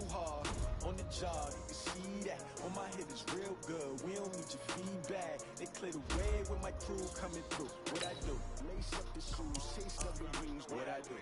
hustle hard on the job, you can see that. On my head is real good, we don't need your feedback. They clear the way with my crew coming through. What I do? Lace up the shoes, chase W's. What I do?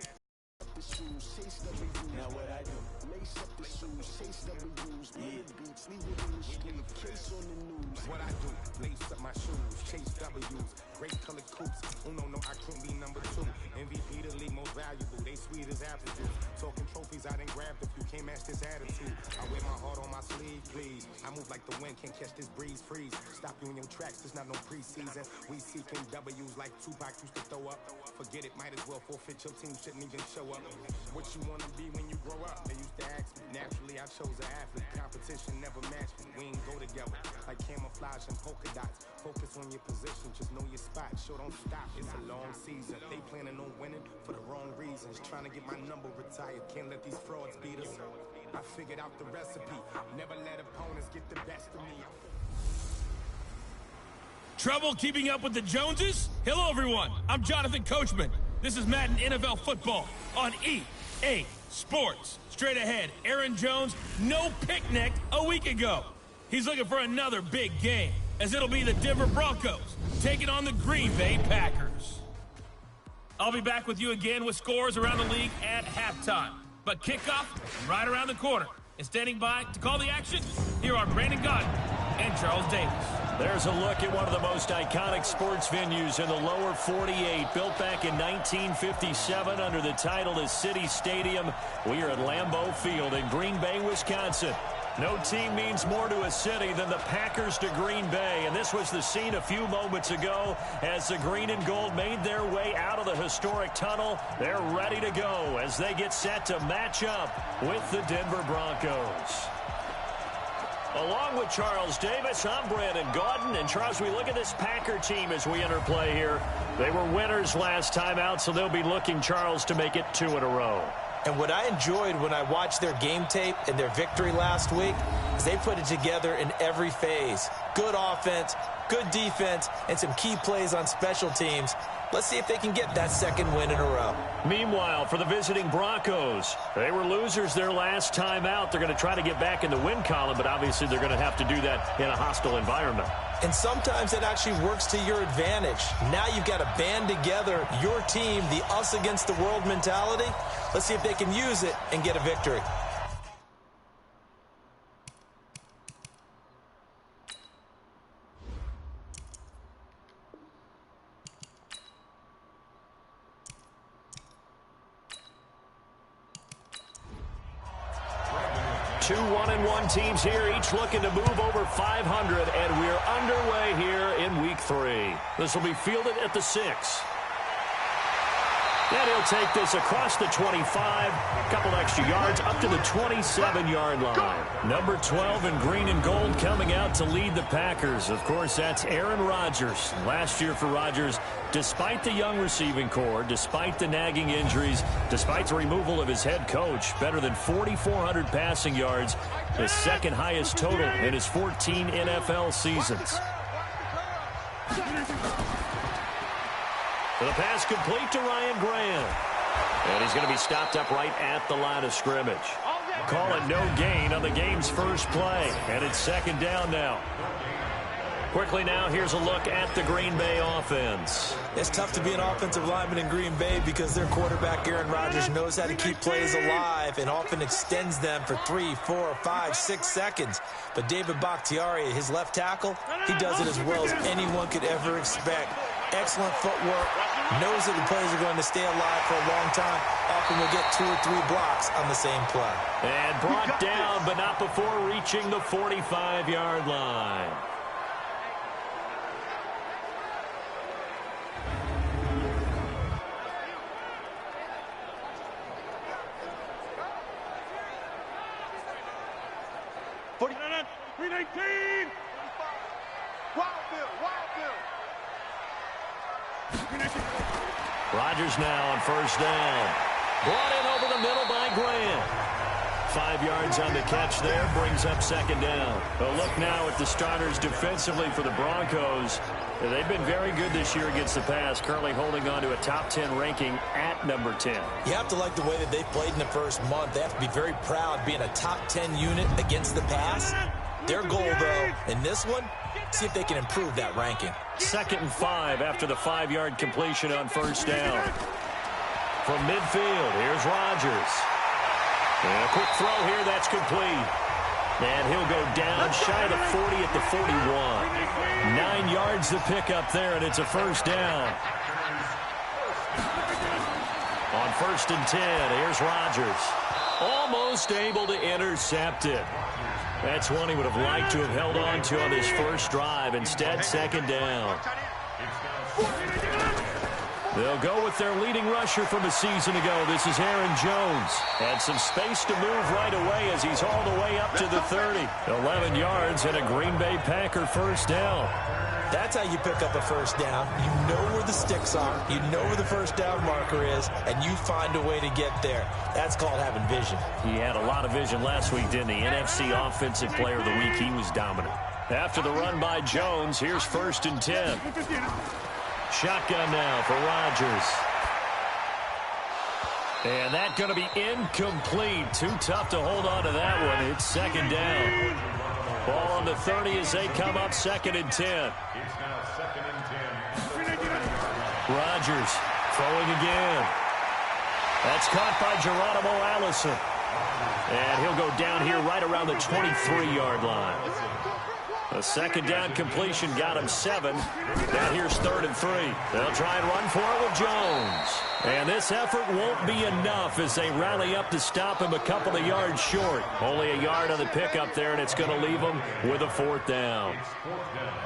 The shoes, chase W's. Now what I do? Lace up the shoes, chase W's. Yeah. Beats, leave it in the street, case on the news. What I do? Lace up my shoes, chase W's. Great colored coops. Oh no, I can't be number 2. MVP the league most valuable. They sweet as apple juice. Talking trophies, I didn't grab the few. Can't match this attitude. I wear my heart on my sleeve, please. I move like the wind, can't catch this breeze. Freeze. Stop you in your tracks. There's not no preseason. We seeking W's like Tupac used to throw up. Forget it, might as well forfeit. Your team shouldn't even show up. What you wanna be when you grow up? They used to ask me. Naturally, I chose an athlete. Competition never matched me. We ain't go together like camouflage and polka dots. Focus on your position, just know your spot. Sure, don't stop. It's a long season. They planning on winning for the wrong reasons. Trying to get my number retired. Can't let these frauds beat us. I figured out the recipe. Never let opponents get the best of me. Trouble keeping up with the Joneses? Hello, everyone. I'm Jonathan Coachman. This is Madden NFL Football on EA Sports. Straight ahead, Aaron Jones, no picnic a week ago. He's looking for another big game, as it'll be the Denver Broncos taking on the Green Bay Packers. I'll be back with you again with scores around the league at halftime. But kickoff right around the corner. And standing by to call the action, here are Brandon Godden and Charles Davis. There's a look at one of the most iconic sports venues in the lower 48. Built back in 1957 under the title of City Stadium. We are at Lambeau Field in Green Bay, Wisconsin. No team means more to a city than the Packers to Green Bay. And this was the scene a few moments ago as the green and gold made their way out of the historic tunnel. They're ready to go as they get set to match up with the Denver Broncos. Along with Charles Davis, I'm Brandon Gaudin. And Charles, we look at this Packer team as we enter play here. They were winners last time out, so they'll be looking, Charles, to make it 2 in a row. And what I enjoyed when I watched their game tape and their victory last week is they put it together in every phase. Good offense, good defense, and some key plays on special teams. Let's see if they can get that second win in a row. Meanwhile, for the visiting Broncos, they were losers their last time out. They're going to try to get back in the win column, but obviously they're going to have to do that in a hostile environment. And sometimes it actually works to your advantage. Now you've got to band together your team, the us against the world mentality. Let's see if they can use it and get a victory. Two 1-1 teams here, each looking to move over 500, and we're underway here in Week 3. This will be fielded at the 6. And he'll take this across the 25, a couple extra yards, up to the 27-yard line. Number 12 in green and gold coming out to lead the Packers. Of course, that's Aaron Rodgers. Last year for Rodgers, despite the young receiving core, despite the nagging injuries, despite the removal of his head coach, better than 4,400 passing yards, his second highest total in his 14 NFL seasons. The pass complete to Ryan Graham. And he's going to be stopped up right at the line of scrimmage. Call it no gain on the game's first play. And it's second down now. Quickly now, here's a look at the Green Bay offense. It's tough to be an offensive lineman in Green Bay because their quarterback, Aaron Rodgers, knows how to keep plays alive and often extends them for 3, 4, 5, 6 seconds. But David Bakhtiari, his left tackle, he does it as well as anyone could ever expect. Excellent footwork, knows that the plays are going to stay alive for a long time. Often will get 2 or 3 blocks on the same play. And brought down, but not before reaching the 45-yard line. Rodgers now on first down. Brought in over the middle by Graham. 5 yards on the catch there, brings up second down. A look now at the starters defensively for the Broncos. They've been very good this year against the pass, currently holding on to a top 10 ranking at number 10. You have to like the way that they played in the first month. They have to be very proud being a top 10 unit against the pass. Their goal, though, in this one, see if they can improve that ranking. 2nd and 5 after the 5-yard completion on first down. From midfield, here's Rodgers. And a quick throw here, that's complete. And he'll go down shy of the 40 at the 41. 9 yards to pick up there, and it's a first down. On 1st and 10, here's Rodgers. Almost able to intercept it. That's one he would have liked to have held on to on his first drive. Instead, second down. They'll go with their leading rusher from a season ago. This is Aaron Jones. Had some space to move right away as he's all the way up to the 30. 11 yards and a Green Bay Packer first down. That's how you pick up a first down. You know where the sticks are. You know where the first down marker is, and you find a way to get there. That's called having vision. He had a lot of vision last week, didn't he? NFC Offensive Player of the Week. He was dominant. After the run by Jones, here's 1st and 10. Shotgun now for Rodgers. And that's going to be incomplete. Too tough to hold on to that one. It's second down. Ball on the 30 as they come up 2nd and 10. Rodgers throwing again. That's caught by Geronimo Allison. And he'll go down here right around the 23-yard line. A second down completion got him 7. Now here's 3rd and 3. They'll try and run for it with Jones. And this effort won't be enough as they rally up to stop him a couple of yards short. Only a yard on the pickup there, and it's going to leave him with a 4th down.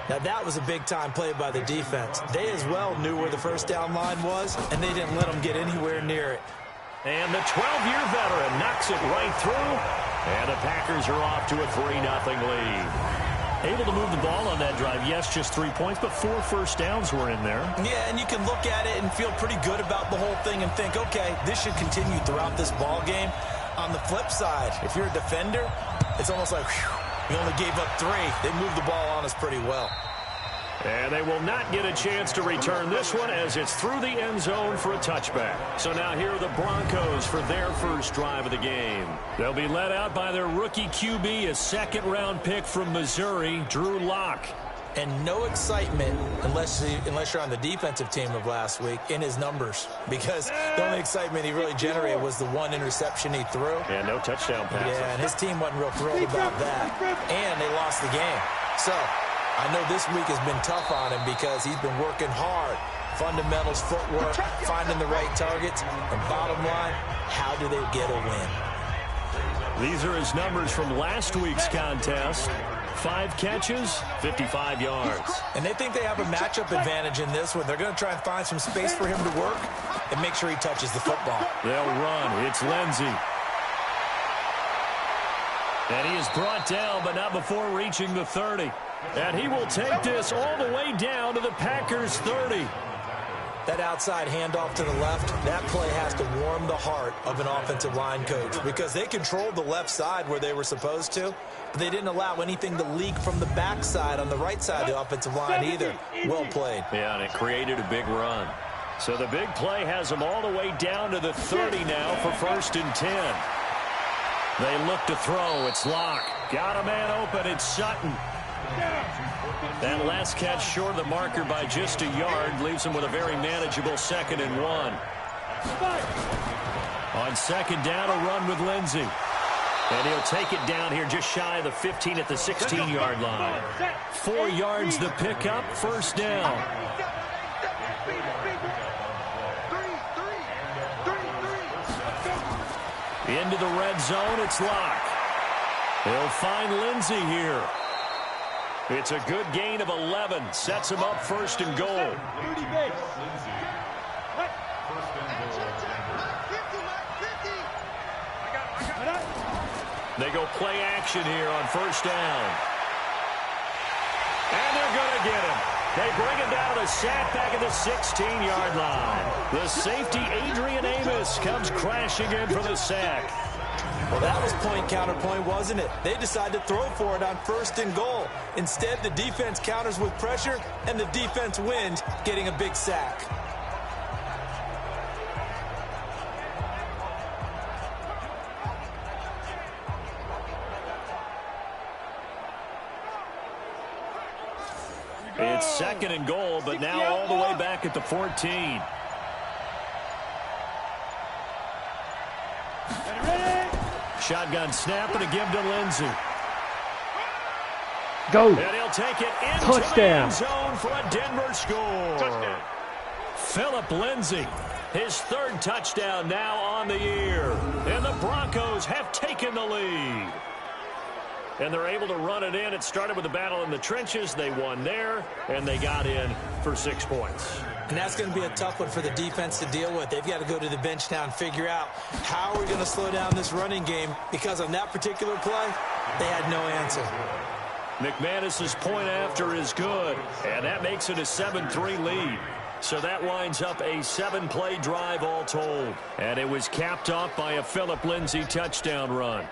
Now that was a big-time play by the defense. They as well knew where the first down line was, and they didn't let them get anywhere near it. And the 12-year veteran knocks it right through, and the Packers are off to a 3-0 lead. Able to move the ball on that drive. Yes, just 3 points, but 4 first downs were in there. Yeah, and you can look at it and feel pretty good about the whole thing and think, okay, this should continue throughout this ball game. On the flip side, if you're a defender, it's almost like, whew, you only gave up 3. They moved the ball on us pretty well. And they will not get a chance to return this one as it's through the end zone for a touchback. So now here are the Broncos for their first drive of the game. They'll be led out by their rookie QB, a second-round pick from Missouri, Drew Lock. And no excitement unless you're on the defensive team of last week in his numbers, because the only excitement he really generated was the 1 interception he threw. Yeah, no touchdown pass. Yeah, and his team wasn't real thrilled about that. And they lost the game. So I know this week has been tough on him because he's been working hard. Fundamentals, footwork, finding the right targets. And bottom line, how do they get a win? These are his numbers from last week's contest. 5 catches, 55 yards. And they think they have a matchup advantage in this one. They're going to try and find some space for him to work and make sure he touches the football. They'll run. It's Lindsey. And he is brought down, but not before reaching the 30. And he will take this all the way down to the Packers' 30. That outside handoff to the left, that play has to warm the heart of an offensive line coach because they controlled the left side where they were supposed to, but they didn't allow anything to leak from the backside on the right side of the offensive line either. Well played. Yeah, and it created a big run. So the big play has them all the way down to the 30 now for 1st and 10. They look to throw. It's Lock. Got a man open. It's Sutton. That last catch short of the marker by just a yard leaves him with a very manageable 2nd and 1. On 2nd down, a run with Lindsey. And he'll take it down here just shy of the 15 at the 16-yard line. 4 yards the pickup, 1st down. Into the red zone, it's Lock. He'll find Lindsey here. It's a good gain of 11. Sets him up 1st and goal. They go play action here on 1st down. And they're going to get him. They bring him down to the sack back at the 16-yard line. The safety, Adrian Amos, comes crashing in for the sack. Well, that was point counterpoint, wasn't it? They decided to throw for it on 1st and goal. Instead, the defense counters with pressure, and the defense wins, getting a big sack. It's 2nd and goal, but now all the way back at the 14. Shotgun snap and a give to Lindsey. Go. And he'll take it into Touchdown. the end zone for a Denver score. Touchdown. Philip Lindsey, his 3rd touchdown now on the year. And the Broncos have taken the lead. And they're able to run it in. It started with a battle in the trenches. They won there, and they got in for 6 points. And that's going to be a tough one for the defense to deal with. They've got to go to the bench now and figure out how are we going to slow down this running game, because on that particular play, they had no answer. McManus's point after is good, and that makes it a 7-3 lead. So that winds up a 7-play drive all told. And it was capped off by a Philip Lindsey touchdown run.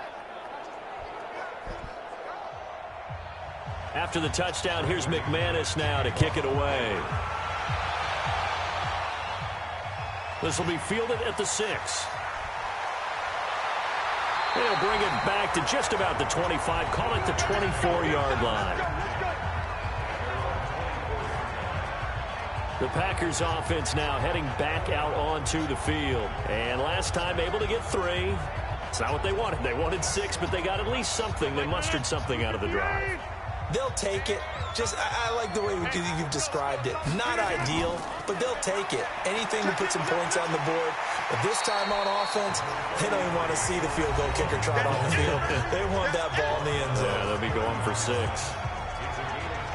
After the touchdown, here's McManus now to kick it away. This will be fielded at the 6. And he'll bring it back to just about the 25, call it the 24-yard line. The Packers offense now heading back out onto the field. And last time able to get 3. It's not what they wanted. They wanted 6, but they got at least something. They mustered something out of the drive. They'll take it. I like the way you've described it. Not ideal, but they'll take it. Anything to put some points on the board. But this time on offense, they don't even want to see the field goal kicker trot on the field. They want that ball in the end zone. Yeah, they'll be going for 6.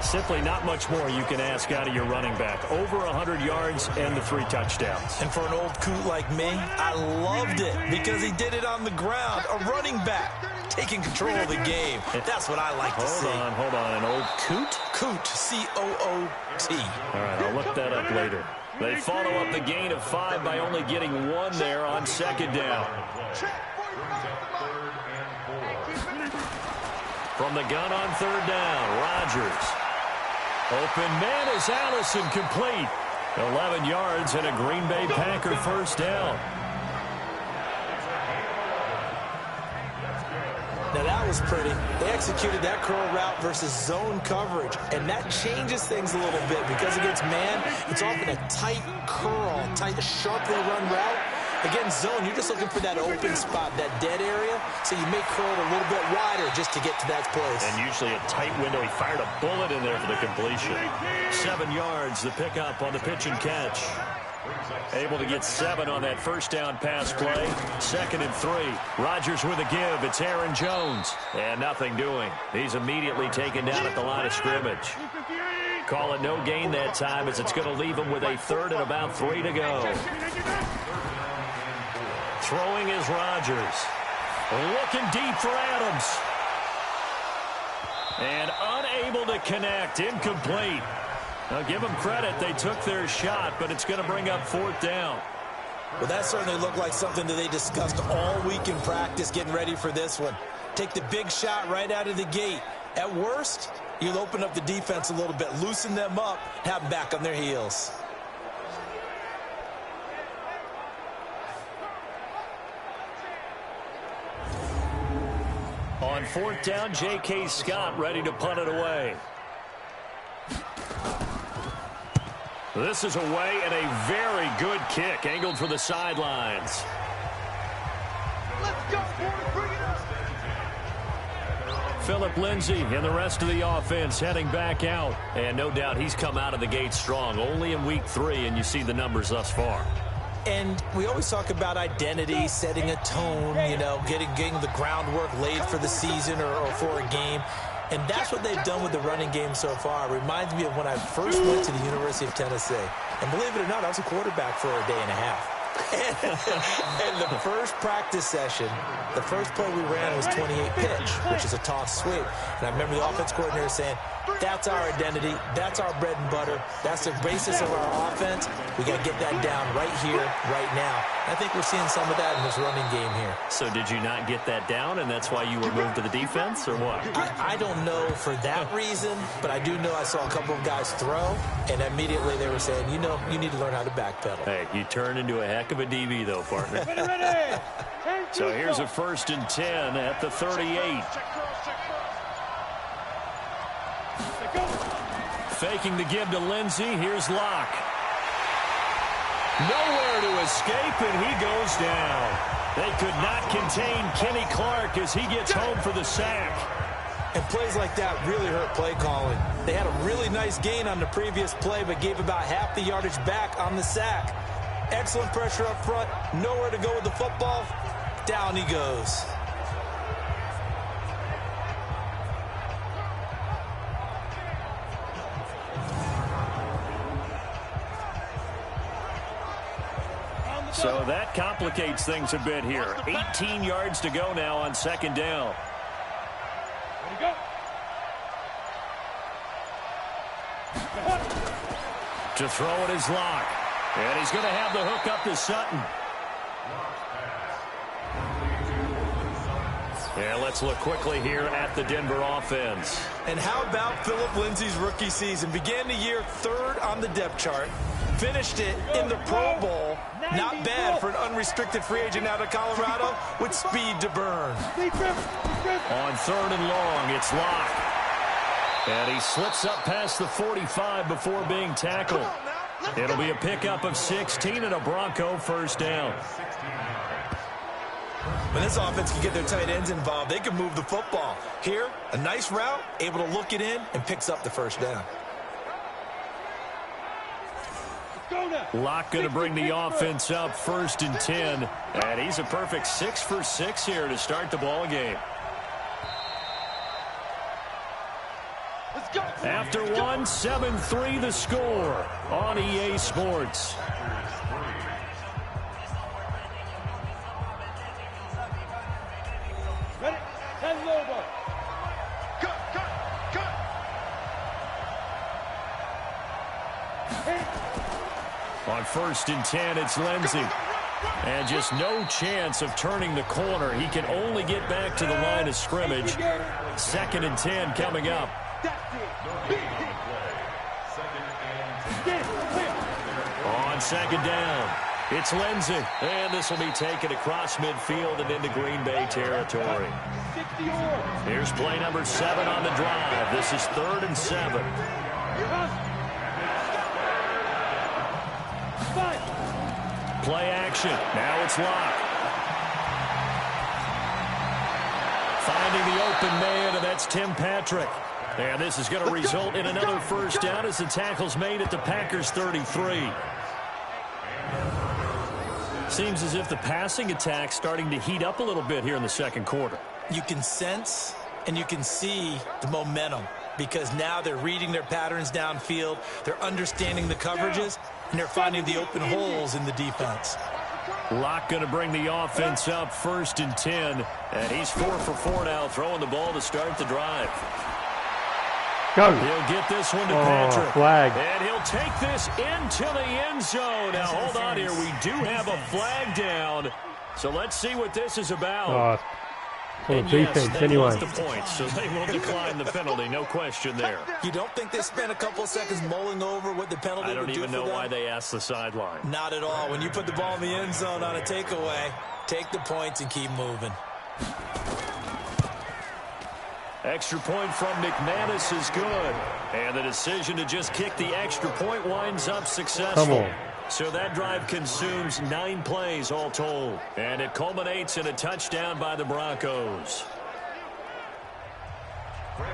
Simply not much more you can ask out of your running back. Over 100 yards and the 3 touchdowns. And for an old coot like me, I loved it because he did it on the ground. A running back taking control of the game. That's what I like to see. Hold on. An old coot? Coot, C-O-O-T. All right, I'll look that up later. They follow up the gain of 5 by only getting 1 there on 2nd down. From the gun on 3rd down, Rodgers. Open man is Allison, complete. 11 yards and a Green Bay Packer 1st down. Now that was pretty. They executed that curl route versus zone coverage, and that changes things a little bit because against man, it's often a tight curl, sharply run route. Against zone, you're just looking for that open spot, that dead area, so you may curl it a little bit wider just to get to that place. And usually a tight window. He fired a bullet in there for the completion. 7 yards, the pickup on the pitch and catch. Able to get 7 on that 1st down pass play. 2nd and 3. Rodgers with a give. It's Aaron Jones. And nothing doing. He's immediately taken down at the line of scrimmage. Call it no gain that time as it's going to leave him with a 3rd and about 3 to go. Throwing is Rodgers. Looking deep for Adams. And unable to connect. Incomplete. Now give them credit. They took their shot, but it's going to bring up 4th down. Well, that certainly looked like something that they discussed all week in practice getting ready for this one. Take the big shot right out of the gate. At worst, you'll open up the defense a little bit, loosen them up, have them back on their heels. On 4th down, J.K. Scott ready to punt it away. This is away and a very good kick angled for the sidelines. Let's go, boys, bring it up. Philip Lindsey and the rest of the offense heading back out. And no doubt he's come out of the gate strong. Only in week 3, and you see the numbers thus far. And we always talk about identity, setting a tone, you know, getting the groundwork laid for the season or for a game. And that's what they've done with the running game so far. It reminds me of when I first went to the University of Tennessee. And believe it or not, I was a quarterback for a day and a half. And the first practice session, the first play we ran was 28 pitch, which is a toss sweep. And I remember the offense coordinator saying, that's our identity, that's our bread and butter, that's the basis of our offense. We got to get that down right here, right now. I think we're seeing some of that in this running game here. So did you not get that down, and that's why you were moved to the defense, or what? I don't know for that reason, but I do know I saw a couple of guys throw, and immediately they were saying, you know, you need to learn how to backpedal. Hey, you turned into a heck of a DB, though, partner. So here's a 1st and 10 at the 38. Faking the give to Lindsey. Here's Locke. Nowhere to escape, and he goes down. They could not contain Kenny Clark as he gets home for the sack. And plays like that really hurt play calling. They had a really nice gain on the previous play, but gave about half the yardage back on the sack. Excellent pressure up front. Nowhere to go with the football. Down he goes. So that complicates things a bit here. 18 yards to go now on 2nd down. Ready, go. To throw it is Locke. And he's going to have the hook up to Sutton. And let's look quickly here at the Denver offense. And how about Phillip Lindsay's rookie season? Began the year 3rd on the depth chart. Finished it in the Pro Bowl. Not bad for an unrestricted free agent out of Colorado with speed to burn. On 3rd and long, it's Locke. And he slips up past the 45 before being tackled. It'll be a pickup of 16 and a Bronco 1st down. When this offense can get their tight ends involved, they can move the football. Here, a nice route, able to look it in, and picks up the 1st down. Locke going to bring the offense up 1st and 10. And he's a perfect 6 for 6 here to start the ball game. After one, 7-3 the score on EA Sports. Ready? 10 Lobo. On 1st and 10, it's Lindsey. And just no chance of turning the corner. He can only get back to the line of scrimmage. 2nd and 10 coming up. On 2nd down, it's Lindsey. And this will be taken across midfield and into Green Bay territory. Here's play number 7 on the drive. This is 3rd and 7. Play action. Now it's Locke. Finding the open man, and that's Tim Patrick. And this is going to result in another 1st down as the tackle's made at the Packers' 33. Seems as if the passing attack's starting to heat up a little bit here in the 2nd quarter. You can sense and you can see the momentum because now they're reading their patterns downfield, they're understanding the coverages, and they're finding the open holes in the defense. Locke going to bring the offense up 1st and 10, and he's 4 for 4 now, throwing the ball to start the drive. Go. He'll get this one to Patrick. Flag. And he'll take this into the end zone. Now, hold on here. We do have a flag down. So let's see what this is about. Well, and defense yes, they anyway. lost the points, so they will decline the penalty. No question there. You don't think they spent a couple of seconds mulling over what the penalty would do for them? I don't even know why they asked the sideline. Not at all. When you put the ball in the end zone on a takeaway, take the points and keep moving. Extra point from McManus is good. And the decision to just kick the extra point winds up successful. Come on. So that drive consumes 9 plays all told. And it culminates in a touchdown by the Broncos.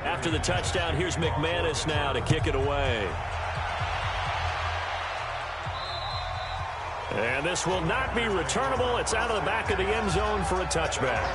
After the touchdown, here's McManus now to kick it away. And this will not be returnable. It's out of the back of the end zone for a touchback.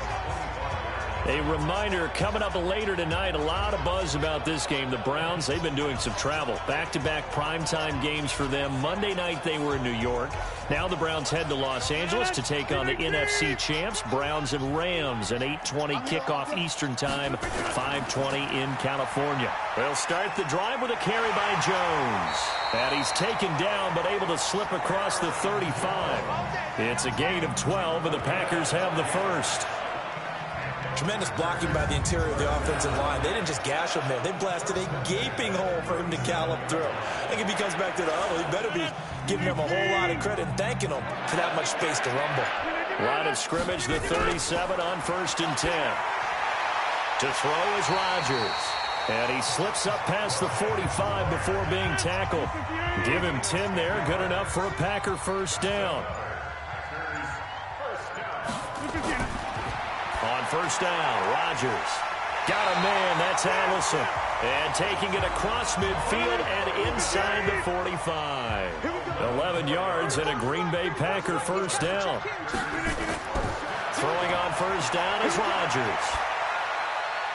A reminder, coming up later tonight, a lot of buzz about this game. The Browns, they've been doing some travel. Back-to-back primetime games for them. Monday night they were in New York. Now the Browns head to Los Angeles to take on the NFC champs, Browns and Rams. An 8:20 kickoff Eastern time, 5:20 in California. They'll start the drive with a carry by Jones. And he's taken down but able to slip across the 35. It's a gain of 12, and the Packers have the first. Tremendous blocking by the interior of the offensive line. They didn't just gash him there. They blasted a gaping hole for him to gallop through. I think if he comes back to the huddle, he better be giving them a whole lot of credit and thanking them for that much space to rumble. Line of scrimmage, the 37 on 1st and 10. To throw is Rodgers. And he slips up past the 45 before being tackled. Give him 10 there. Good enough for a Packer first down. On first down, Rodgers. Got a man, that's Allison. And taking it across midfield and inside the 45. 11 yards and a Green Bay Packer first down. Throwing on first down is Rodgers.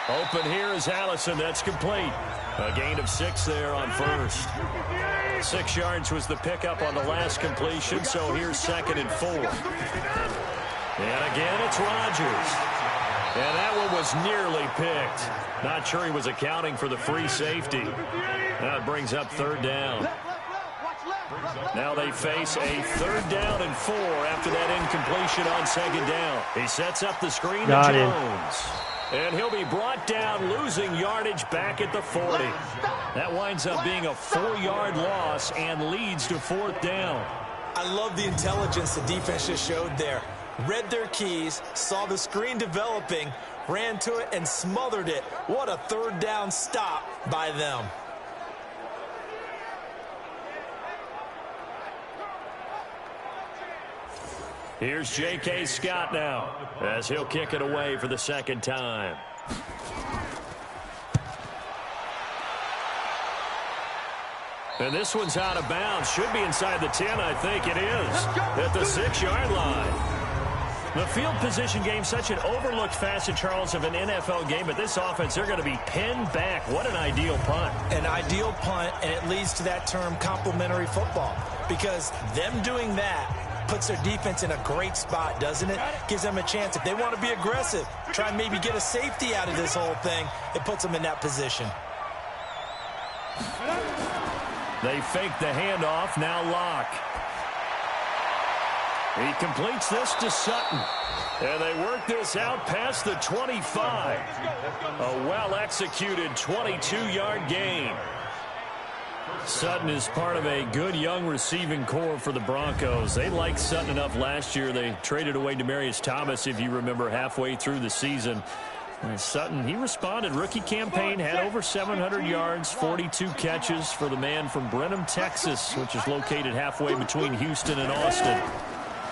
Open here is Allison. That's complete. A gain of 6 there on first. 6 yards was the pickup on the last completion, so here's 2nd and 4. And again, it's Rodgers. And that one was nearly picked. Not sure he was accounting for the free safety. That brings up 3rd down. Now they face a 3rd down and 4 after that incompletion on 2nd down. He sets up the screen to Jones. And he'll be brought down, losing yardage back at the 40. That winds up being a 4-yard loss and leads to 4th down. I love the intelligence the defense just showed there. Read their keys, saw the screen developing, ran to it, and smothered it. What a 3rd down stop by them. Here's J.K. Scott now, as he'll kick it away for the 2nd time. And this one's out of bounds. Should be inside the 10, I think it is. At the 6-yard line. The field position game, such an overlooked facet, Charles, of an NFL game. But this offense, they're going to be pinned back. What an ideal punt. An ideal punt, and it leads to that term complementary football. Because them doing that puts their defense in a great spot, doesn't it? Gives them a chance. If they want to be aggressive, try and maybe get a safety out of this whole thing, it puts them in that position. They fake the handoff. Now Locke. He completes this to Sutton. And they work this out past the 25. A well-executed 22-yard gain. Sutton is part of a good young receiving core for the Broncos. They liked Sutton enough last year. They traded away Demaryius Thomas, if you remember, halfway through the season. And Sutton, he responded. Rookie campaign, had over 700 yards, 42 catches for the man from Brenham, Texas, which is located halfway between Houston and Austin.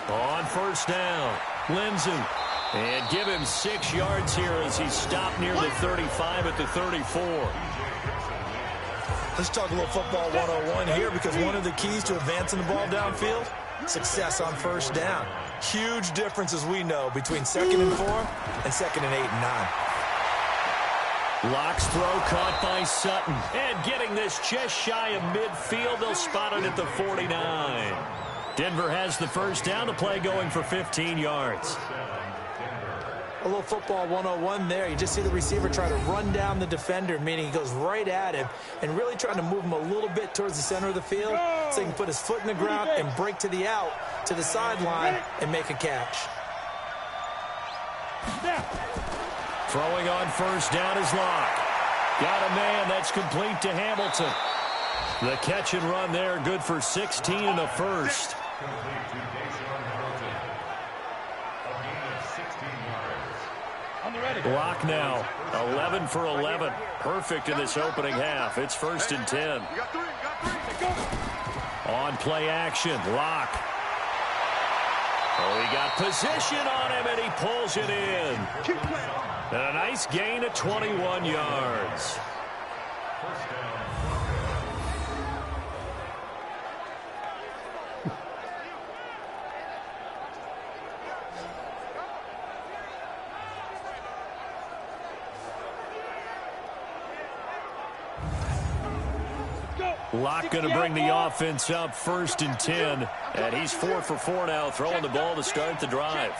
On first down, Lindsey. And give him 6 yards here as he stopped near the 35 at the 34. Let's talk a little football 101 here, because one of the keys to advancing the ball downfield, success on first down. Huge difference, as we know, between 2nd and 4 and 2nd and 8 and 9. Locke's throw caught by Sutton. And getting this just shy of midfield, they'll spot it at the 49. Denver has the first down. The play going for 15 yards. A little football 101 there. You just see the receiver try to run down the defender, meaning he goes right at him and really trying to move him a little bit towards the center of the field so he can put his foot in the ground and break to the out, to the sideline, and make a catch. Throwing on first down is Locke. Got a man. That's complete to Hamilton. The catch and run there, good for 16 and a first. Locke now, 11 for 11. Perfect in this opening half. It's 1st and 10. On play action, Locke. Oh, he got position on him, and he pulls it in. And a nice gain of 21 yards. Locke going to bring the offense up 1st and 10. And he's 4 for 4 now, throwing the ball to start the drive.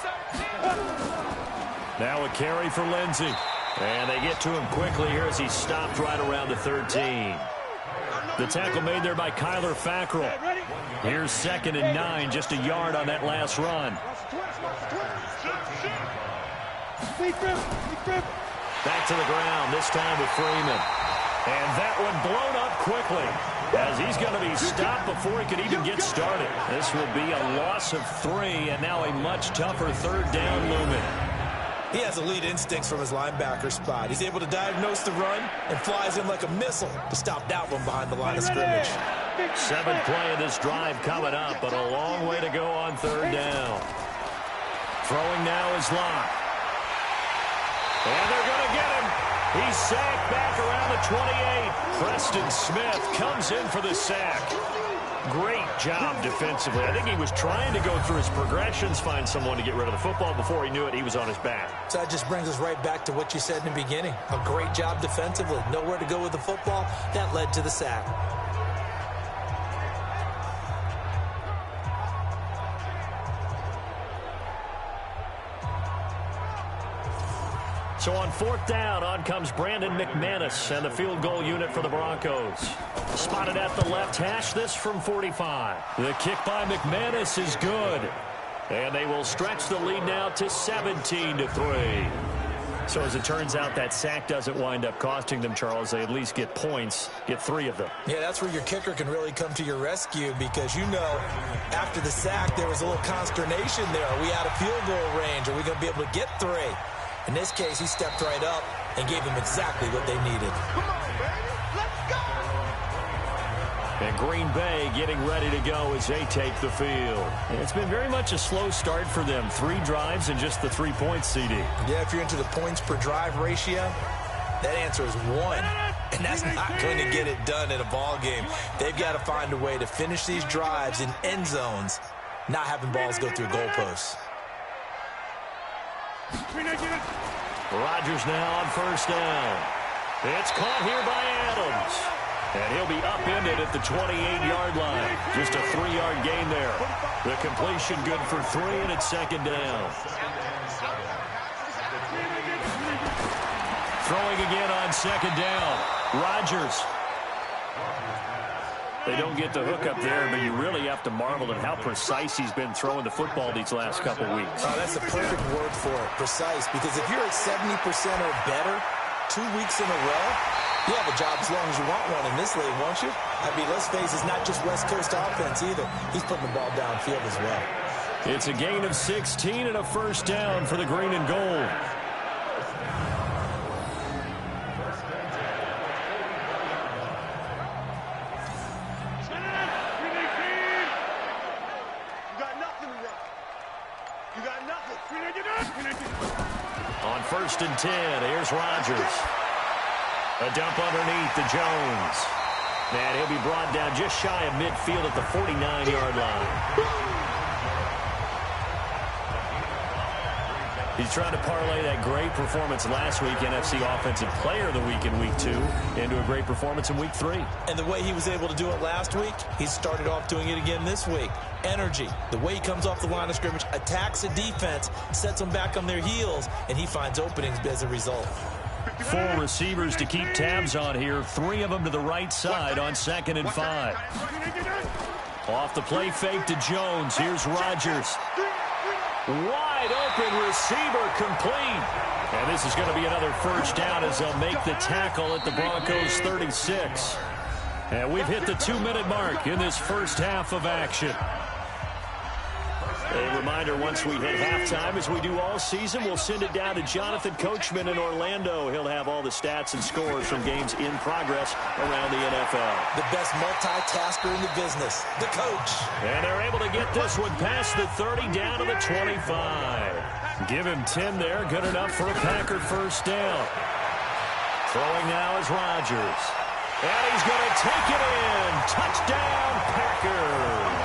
Now a carry for Lindsey. And they get to him quickly here as he's stopped right around the 13. The tackle made there by Kyler Fackrell. Here's 2nd and 9, just a yard on that last run. Back to the ground, this time with Freeman. And that one blown up quickly as he's going to be stopped before he could even get started. This will be a loss of 3 and now a much tougher 3rd down looming. He has elite instincts from his linebacker spot. He's able to diagnose the run and flies in like a missile to stop that one behind the line of scrimmage. 7th play of this drive coming up, but a long way to go on 3rd down. Throwing now is Locke. And they're going to get him. He's sacked back around the 28. Preston Smith comes in for the sack. Great job defensively. I think he was trying to go through his progressions, find someone to get rid of the football. Before he knew it, he was on his back. So that just brings us right back to what you said in the beginning. A great job defensively. Nowhere to go with the football. That led to the sack. So on 4th down, on comes Brandon McManus and the field goal unit for the Broncos. Spotted at the left hash, this from 45. The kick by McManus is good. And they will stretch the lead now to 17-3. So as it turns out, that sack doesn't wind up costing them, Charles. They at least get points, get 3 of them. Yeah, that's where your kicker can really come to your rescue because, you know, after the sack, there was a little consternation there. Are we out of field goal range? Are we going to be able to get 3? In this case, he stepped right up and gave them exactly what they needed. Come on, baby. Let's go. And Green Bay getting ready to go as they take the field. It's been very much a slow start for them. 3 drives and just the 3 points, CD. Yeah, if you're into the points per drive ratio, that answer is 1. And that's not going to get it done in a ball game. They've got to find a way to finish these drives in end zones, not having balls go through goalposts. Rodgers now on 1st down. It's caught here by Adams. And he'll be upended at the 28-yard line. Just a 3-yard gain there. The completion good for 3, and it's 2nd down. Throwing again on 2nd down. Rodgers. They don't get the hook up there, but you really have to marvel at how precise he's been throwing the football these last couple weeks. Oh, that's the perfect word for it, precise. Because if you're at 70% or better 2 weeks in a row, you have a job as long as you want one in this league, won't you? I mean, let's face it, it's not just West Coast offense either. He's putting the ball downfield as well. It's a gain of 16 and a 1st down for the green and gold. On 1st and 10, here's Rodgers. A dump underneath to Jones. And he'll be brought down just shy of midfield at the 49-yard line. He's trying to parlay that great performance last week, NFC Offensive Player of the Week in Week 2, into a great performance in Week 3. And the way he was able to do it last week, he started off doing it again this week. Energy, the way he comes off the line of scrimmage, attacks the defense, sets them back on their heels, and he finds openings as a result. 4 receivers to keep tabs on here, 3 of them to the right side on 2nd and 5. Off the play fake to Jones. Here's Rodgers. Wide open receiver complete. And this is going to be another 1st down as they'll make the tackle at the Broncos 36. And we've hit the 2-minute mark in this first half of action. A reminder, once we hit halftime, as we do all season, we'll send it down to Jonathan Coachman in Orlando. He'll have all the stats and scores from games in progress around the NFL. The best multitasker in the business, the coach. And they're able to get this one past the 30 down to the 25. Give him 10 there, good enough for a Packer 1st down. Throwing now is Rodgers. And he's going to take it in. Touchdown, Packers.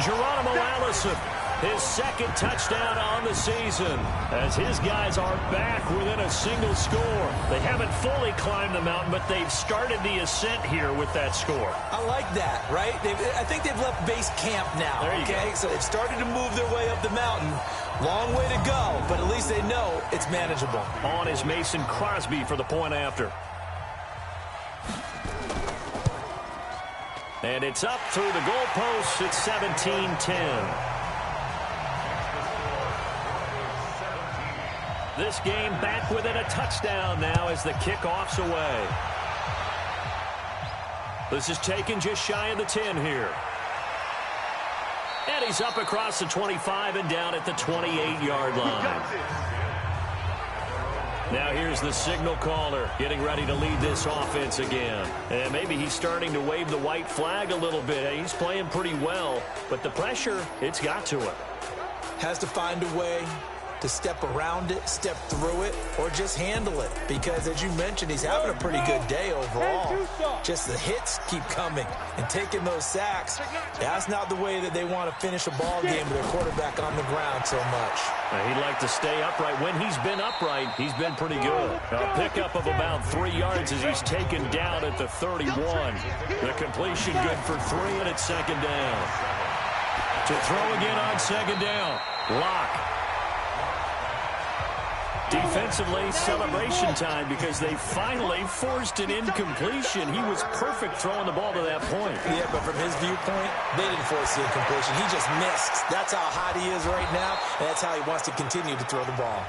Geronimo Allison His second touchdown on the season, as his guys are back within a single score. They haven't fully climbed the mountain, but they've started the ascent here with that score. I like that, right? I think they've left base camp now, okay? So they've started to move their way up the mountain. Long way to go, but at least they know it's manageable. On is Mason Crosby for the point after. And it's up through the goalposts. It's 17-10. This game back within a touchdown now as the kickoff's away. This is taken just shy of the 10 here. And he's up across the 25 and down at the 28-yard line. Now here's the signal caller getting ready to lead this offense again. And maybe he's starting to wave the white flag a little bit. He's playing pretty well, but the pressure, it's got to him. Has to find a way to step around it, step through it, or just handle it. Because, as you mentioned, he's having a pretty good day overall. Just the hits keep coming and taking those sacks. That's not the way that they want to finish a ball game with their quarterback on the ground so much. He'd like to stay upright. When he's been upright, he's been pretty good. A pickup of about 3 yards as he's taken down at the 31. The completion good for 3, and it's second down. To throw again on second down. Locke. Defensively, celebration time because they finally forced an incompletion. He was perfect throwing the ball to that point. Yeah, but from his viewpoint, they didn't force the incompletion. He just missed. That's how hot he is right now, and that's how he wants to continue to throw the ball.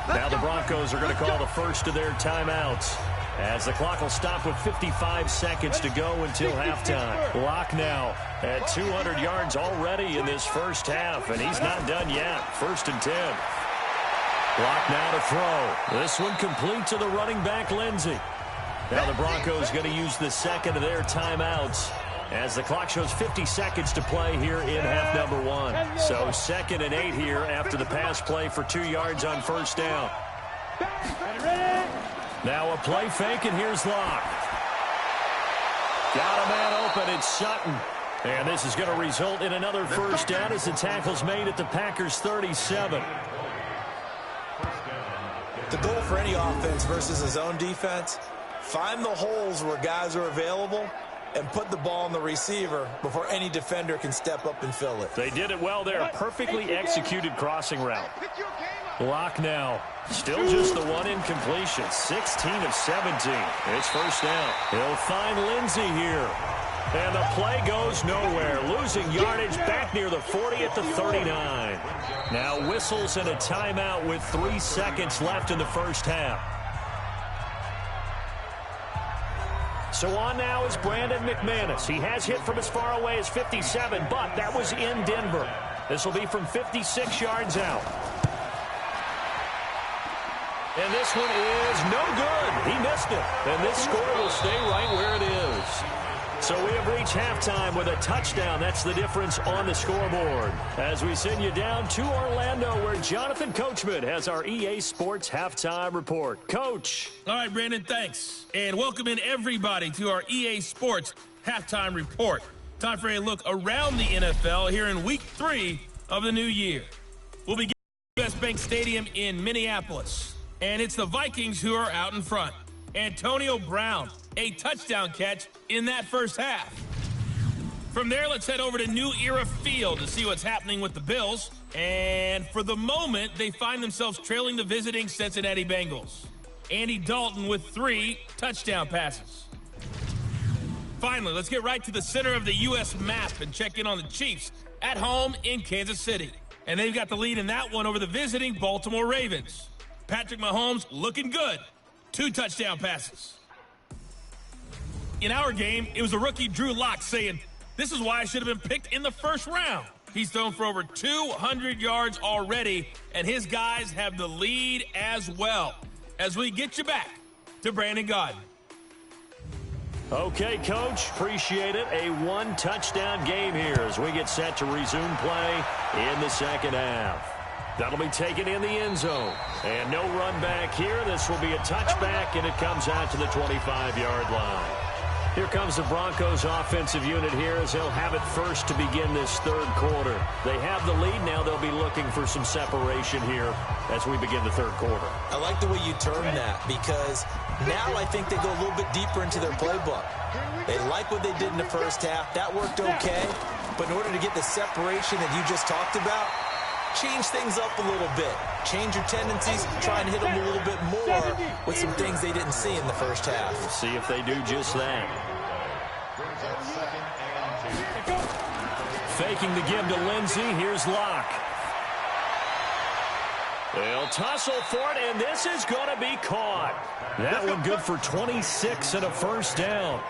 Now the Broncos are going to call the first of their timeouts, as the clock will stop with 55 seconds to go until halftime. Locke now at 200 yards already in this first half, and he's not done yet. 1st and 10. Locke now to throw. This one complete to the running back, Lindsey. Now the Broncos going to use the second of their timeouts as the clock shows 50 seconds to play here in half number 1. So 2nd and 8 here after the pass play for 2 yards on first down. Now a play fake, and here's Locke. Got a man open. It's Sutton. And this is going to result in another first down as the tackle's made at the Packers' 37. The goal for any offense versus a zone defense, find the holes where guys are available and put the ball on the receiver before any defender can step up and fill it. They did it well there. Perfectly executed crossing route. Locke now. Still just the one incompletion. 16 of 17. It's first down. He'll find Lindsey here. And the play goes nowhere. Losing yardage back near the 40 at the 39. Now whistles and a timeout with 3 seconds left in the first half. So on now is Brandon McManus. He has hit from as far away as 57, but that was in Denver. This will be from 56 yards out. And this one is no good. He missed it. And this score will stay right where it is. So we have reached halftime with a touchdown. That's the difference on the scoreboard. As we send you down to Orlando, where Jonathan Coachman has our EA Sports Halftime Report. Coach. All right, Brandon, thanks. And welcome in everybody to our EA Sports Halftime Report. Time for a look around the NFL here in Week 3 of the new year. We'll begin at US Bank Stadium in Minneapolis. And it's the Vikings who are out in front. Antonio Brown, a touchdown catch in that first half. From there, let's head over to New Era Field to see what's happening with the Bills. And for the moment, they find themselves trailing the visiting Cincinnati Bengals. Andy Dalton with 3 touchdown passes. Finally, let's get right to the center of the U.S. map and check in on the Chiefs at home in Kansas City. And they've got the lead in that one over the visiting Baltimore Ravens. Patrick Mahomes looking good. 2 touchdown passes. In our game, it was a rookie Drew Lock saying, "This is why I should have been picked in the first round." He's thrown for over 200 yards already, and his guys have the lead as well. As we get you back to Brandon Gaudin. Okay, Coach, appreciate it. A 1-touchdown game here as we get set to resume play in the second half. That'll be taken in the end zone. And no run back here. This will be a touchback, and it comes out to the 25-yard line. Here comes the Broncos offensive unit here as they'll have it first to begin this third quarter. They have the lead now. They'll be looking for some separation here as we begin the third quarter. I like the way you term that because now I think they go a little bit deeper into their playbook. They like what they did in the first half. That worked okay. But in order to get the separation that you just talked about, change things up a little bit. Change your tendencies, try and hit them a little bit more with some things they didn't see in the first half. We'll see if they do just that. Faking the give to Lindsey. Here's Locke. They'll tussle for it, and this is going to be caught. That one good for 26 and a first down.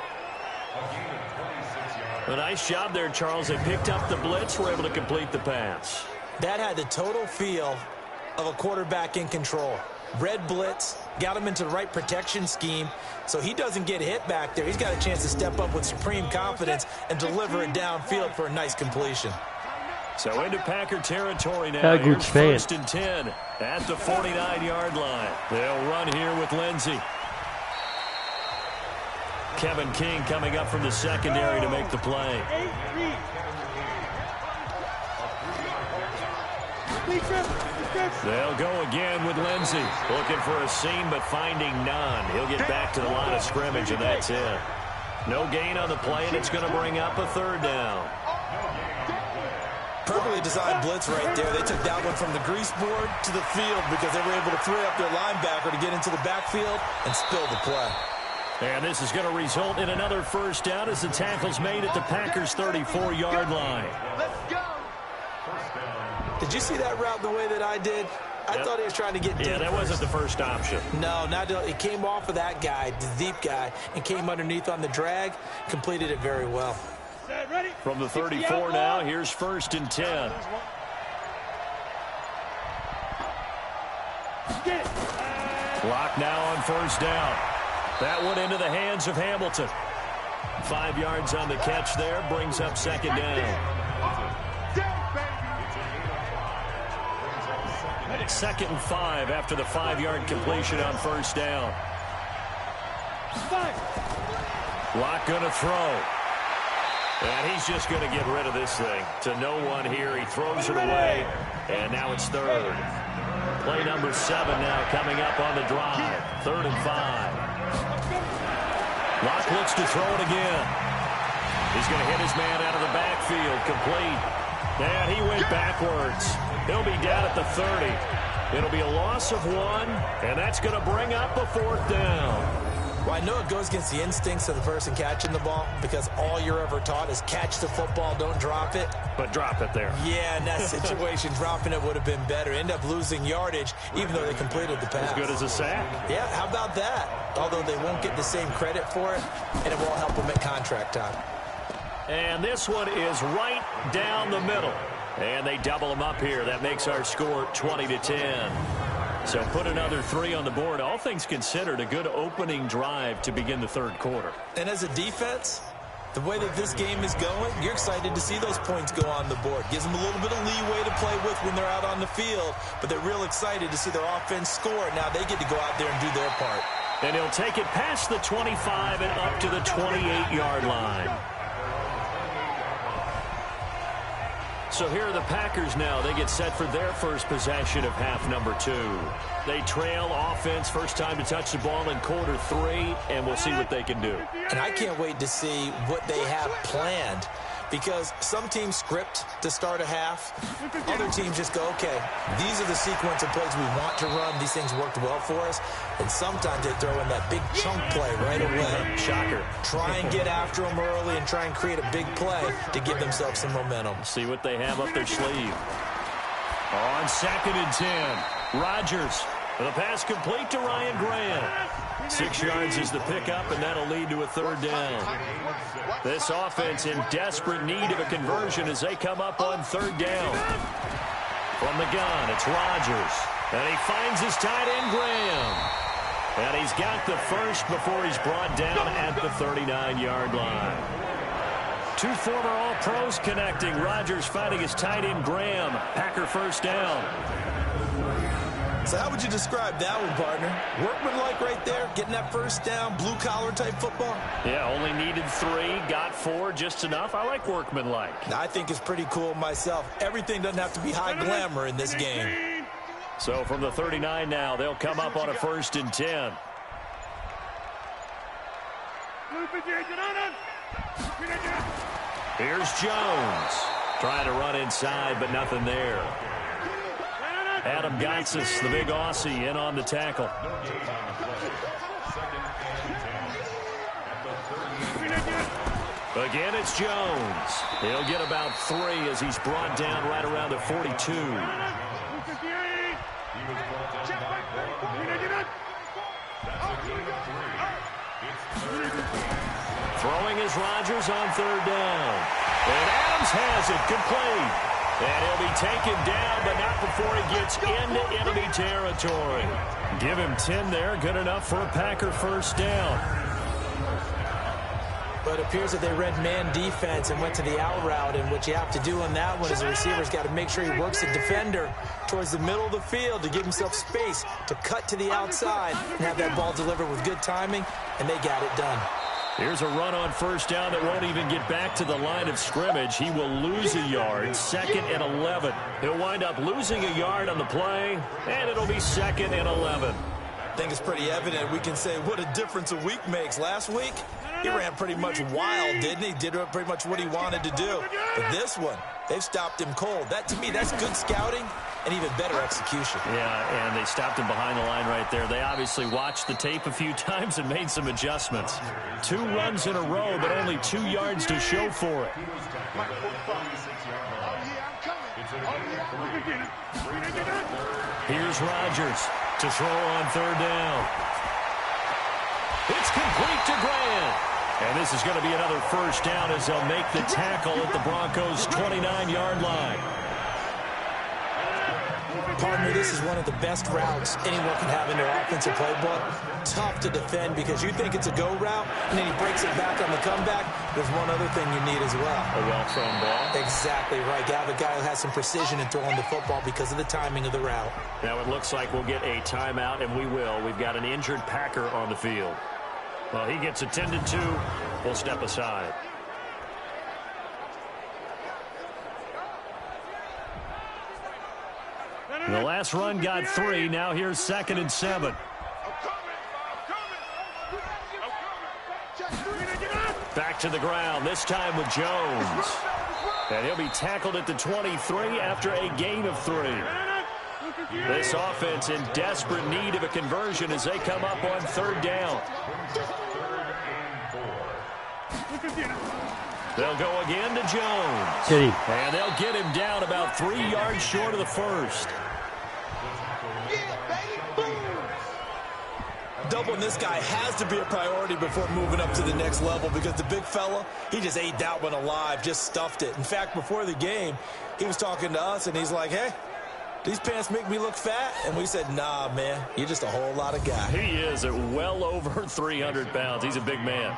A nice job there, Charles. They picked up the blitz, were able to complete the pass. That had the total feel of a quarterback in control. Red blitz, got him into the right protection scheme, so he doesn't get hit back there. He's got a chance to step up with supreme confidence and deliver it downfield for a nice completion. So into Packer territory now. Here's first and 10 at the 49-yard line. They'll run here with Lindsey. Kevin King coming up from the secondary to make the play. They'll go again with Lindsey. Looking for a seam, but finding none. He'll get back to the line of scrimmage, and that's it. No gain on the play, and it's going to bring up a third down. Perfectly designed blitz right there. They took that one from the grease board to the field because they were able to free up their linebacker to get into the backfield and spill the play. And this is going to result in another first down as the tackle's made at the Packers' 34-yard line. Did you see that route the way that I did? I thought he was trying to get deep. Yeah, that wasn't the first option. No, it came off of that guy, the deep guy, and came underneath on the drag, completed it very well. From the 34 now, here's first and 10. Clock now on first down. That one into the hands of Hamilton. 5 yards on the catch there, brings up second down. Second and 5 after the 5-yard completion on first down. Locke going to throw. And he's just going to get rid of this thing. To no one here. He throws it away. And now it's third. Play number 7 now coming up on the drive. 3rd and 5. Locke looks to throw it again. He's going to hit his man out of the backfield. Complete. And he went backwards. He'll be down at the 30. It'll be a loss of 1, and that's going to bring up a 4th down. Well, I know it goes against the instincts of the person catching the ball because all you're ever taught is catch the football, don't drop it. But drop it there. Yeah, in that situation, dropping it would have been better. End up losing yardage, even though they completed the pass. As good as a sack. Yeah, how about that? Although they won't get the same credit for it, and it won't help them at contract time. And this one is right down the middle. And they double them up here. That makes our score 20-10. So put another 3 on the board. All things considered, a good opening drive to begin the third quarter. And as a defense, the way that this game is going, you're excited to see those points go on the board. Gives them a little bit of leeway to play with when they're out on the field, but they're real excited to see their offense score. Now they get to go out there and do their part. And he'll take it past the 25 and up to the 28-yard line. So here are the Packers now. They get set for their first possession of half number 2. They trail offense, first time to touch the ball in quarter 3, and we'll see what they can do. And I can't wait to see what they have planned because some teams script to start a half. Other teams just go, okay, these are the sequence of plays we want to run. These things worked well for us. And sometimes they throw in that big chunk play right away. Shocker. Try and get after them early and try and create a big play to give themselves some momentum. See what they have up their sleeve. On 2nd and 10, Rodgers. The pass complete to Ryan Grant. 6 yards is the pickup, and that'll lead to a 3rd down. This offense in desperate need of a conversion as they come up on 3rd down. From the gun, it's Rodgers. And he finds his tight end, Graham. And he's got the first before he's brought down at the 39-yard line. 2 former All-Pros connecting. Rodgers fighting his tight end, Graham. Packer first down. So how would you describe that one, partner? Workmanlike right there, getting that first down, blue-collar type football? Yeah, only needed 3, got 4, just enough. I like workmanlike. I think it's pretty cool myself. Everything doesn't have to be high glamour in this game. So from the 39 now, they'll come up on a 1st and 10. Here's Jones. Trying to run inside, but nothing there. Adam Gotsis, the big Aussie, in on the tackle. Again, it's Jones. He'll get about 3 as he's brought down right around the 42. Throwing is Rodgers on 3rd down. And Adams has it, complete. And he'll be taken down, but not before he gets into enemy territory. Give him 10 there, good enough for a Packer 1st down. But it appears that they read man defense and went to the out route, and what you have to do on that one is the receiver's got to make sure he works the defender towards the middle of the field to give himself space to cut to the outside and have that ball delivered with good timing, and they got it done. Here's a run on 1st down that won't even get back to the line of scrimmage. He will lose a yard, 2nd and 11. He'll wind up losing a yard on the play, and it'll be 2nd and 11. I think it's pretty evident. We can say what a difference a week makes. Last week, he ran pretty much wild, didn't he? Did pretty much what he wanted to do. But this one, they've stopped him cold. That, to me, that's good scouting and even better execution. Yeah, and they stopped him behind the line right there. They obviously watched the tape a few times and made some adjustments. 2 runs in a row, but only 2 yards to show for it. Here's Rodgers to throw on 3rd down. It's complete to Grant. And this is going to be another 1st down as they'll make the tackle at the Broncos' 29-yard line. Partner, this is one of the best routes anyone can have in their offensive playbook. Tough to defend because you think it's a go route, and then he breaks it back on the comeback. There's one other thing you need as well. A well-thrown ball. Exactly right. You have a guy who has some precision in throwing the football because of the timing of the route. Now it looks like we'll get a timeout, and we will. We've got an injured Packer on the field. Well, he gets attended to. We'll step aside. The last run got 3. Now here's 2nd and 7. Back to the ground, this time with Jones. And he'll be tackled at the 23 after a gain of 3. This offense in desperate need of a conversion as they come up on 3rd down. They'll go again to Jones. And they'll get him down about 3 yards short of the 1st. Doubling this guy has to be a priority before moving up to the next level because the big fella, he just ate that one alive, just stuffed it. In fact, before the game, he was talking to us, and he's like, hey, these pants make me look fat? And we said, nah, man, you're just a whole lot of guy. He is at well over 300 pounds. He's a big man.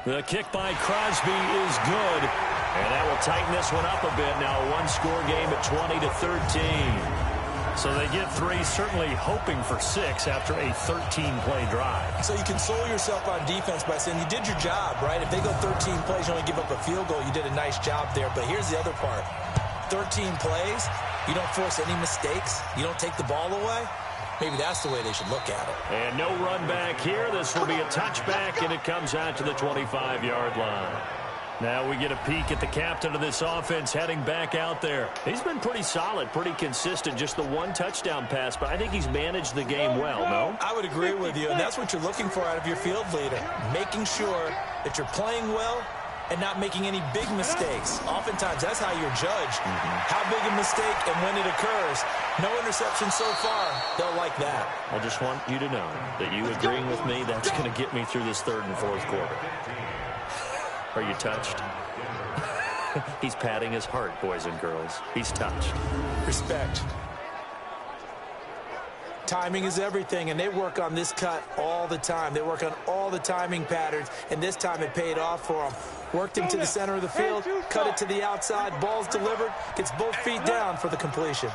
The kick by Crosby is good, and that will tighten this one up a bit. Now a one-score game at 20-13. So they get 3, certainly hoping for 6 after a 13-play drive. So you console yourself on defense by saying you did your job, right? If they go 13 plays, you only give up a field goal, you did a nice job there. But here's the other part. 13 plays, you don't force any mistakes, you don't take the ball away. Maybe that's the way they should look at it. And no run back here. This will be a touchback, and it comes out to the 25-yard line. Now we get a peek at the captain of this offense heading back out there. He's been pretty solid, pretty consistent, just the 1 touchdown pass, but I think he's managed the game well, no? I would agree with you, and that's what you're looking for out of your field leader, making sure that you're playing well and not making any big mistakes. Oftentimes, that's how you're judged. How big a mistake and when it occurs. No interception so far. They'll like that. I just want you to know that you agreeing with me, that's going to get me through this 3rd and 4th quarter. Are you touched? He's patting his heart, boys and girls. He's touched. Respect. Timing is everything, and they work on this cut all the time. They work on all the timing patterns, and this time it paid off for them. Worked him to the center of the field, cut it to the outside, ball's delivered, gets both feet down for the completion.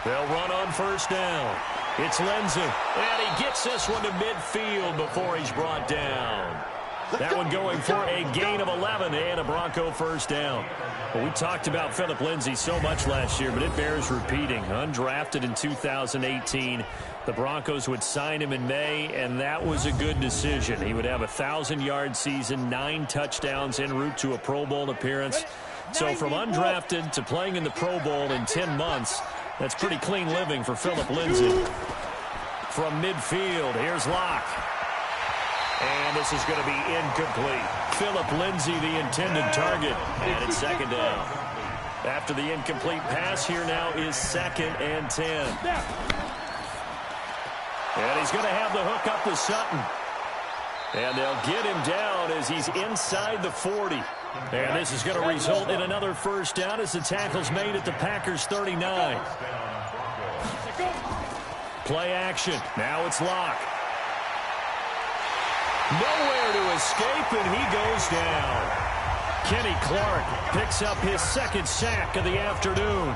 They'll run on first down. It's Lindsey, and he gets this one to midfield before he's brought down. That one going for a gain of 11 and a Bronco first down. Well, we talked about Philip Lindsey so much last year, but it bears repeating. Undrafted in 2018, the Broncos would sign him in May, and that was a good decision. He would have a 1,000-yard season, 9 touchdowns en route to a Pro Bowl appearance. So from undrafted to playing in the Pro Bowl in 10 months, that's pretty clean living for Philip Lindsey. From midfield, here's Locke. And this is going to be incomplete. Philip Lindsey, the intended target, and it's second down. After the incomplete pass, here now is 2nd and 10. And he's going to have the hook up to Sutton. And they'll get him down as he's inside the 40. And this is going to result in another first down as the tackle's made at the Packers' 39. Play action. Now it's Locke. Nowhere to escape, and he goes down. Kenny Clark picks up his 2nd sack of the afternoon.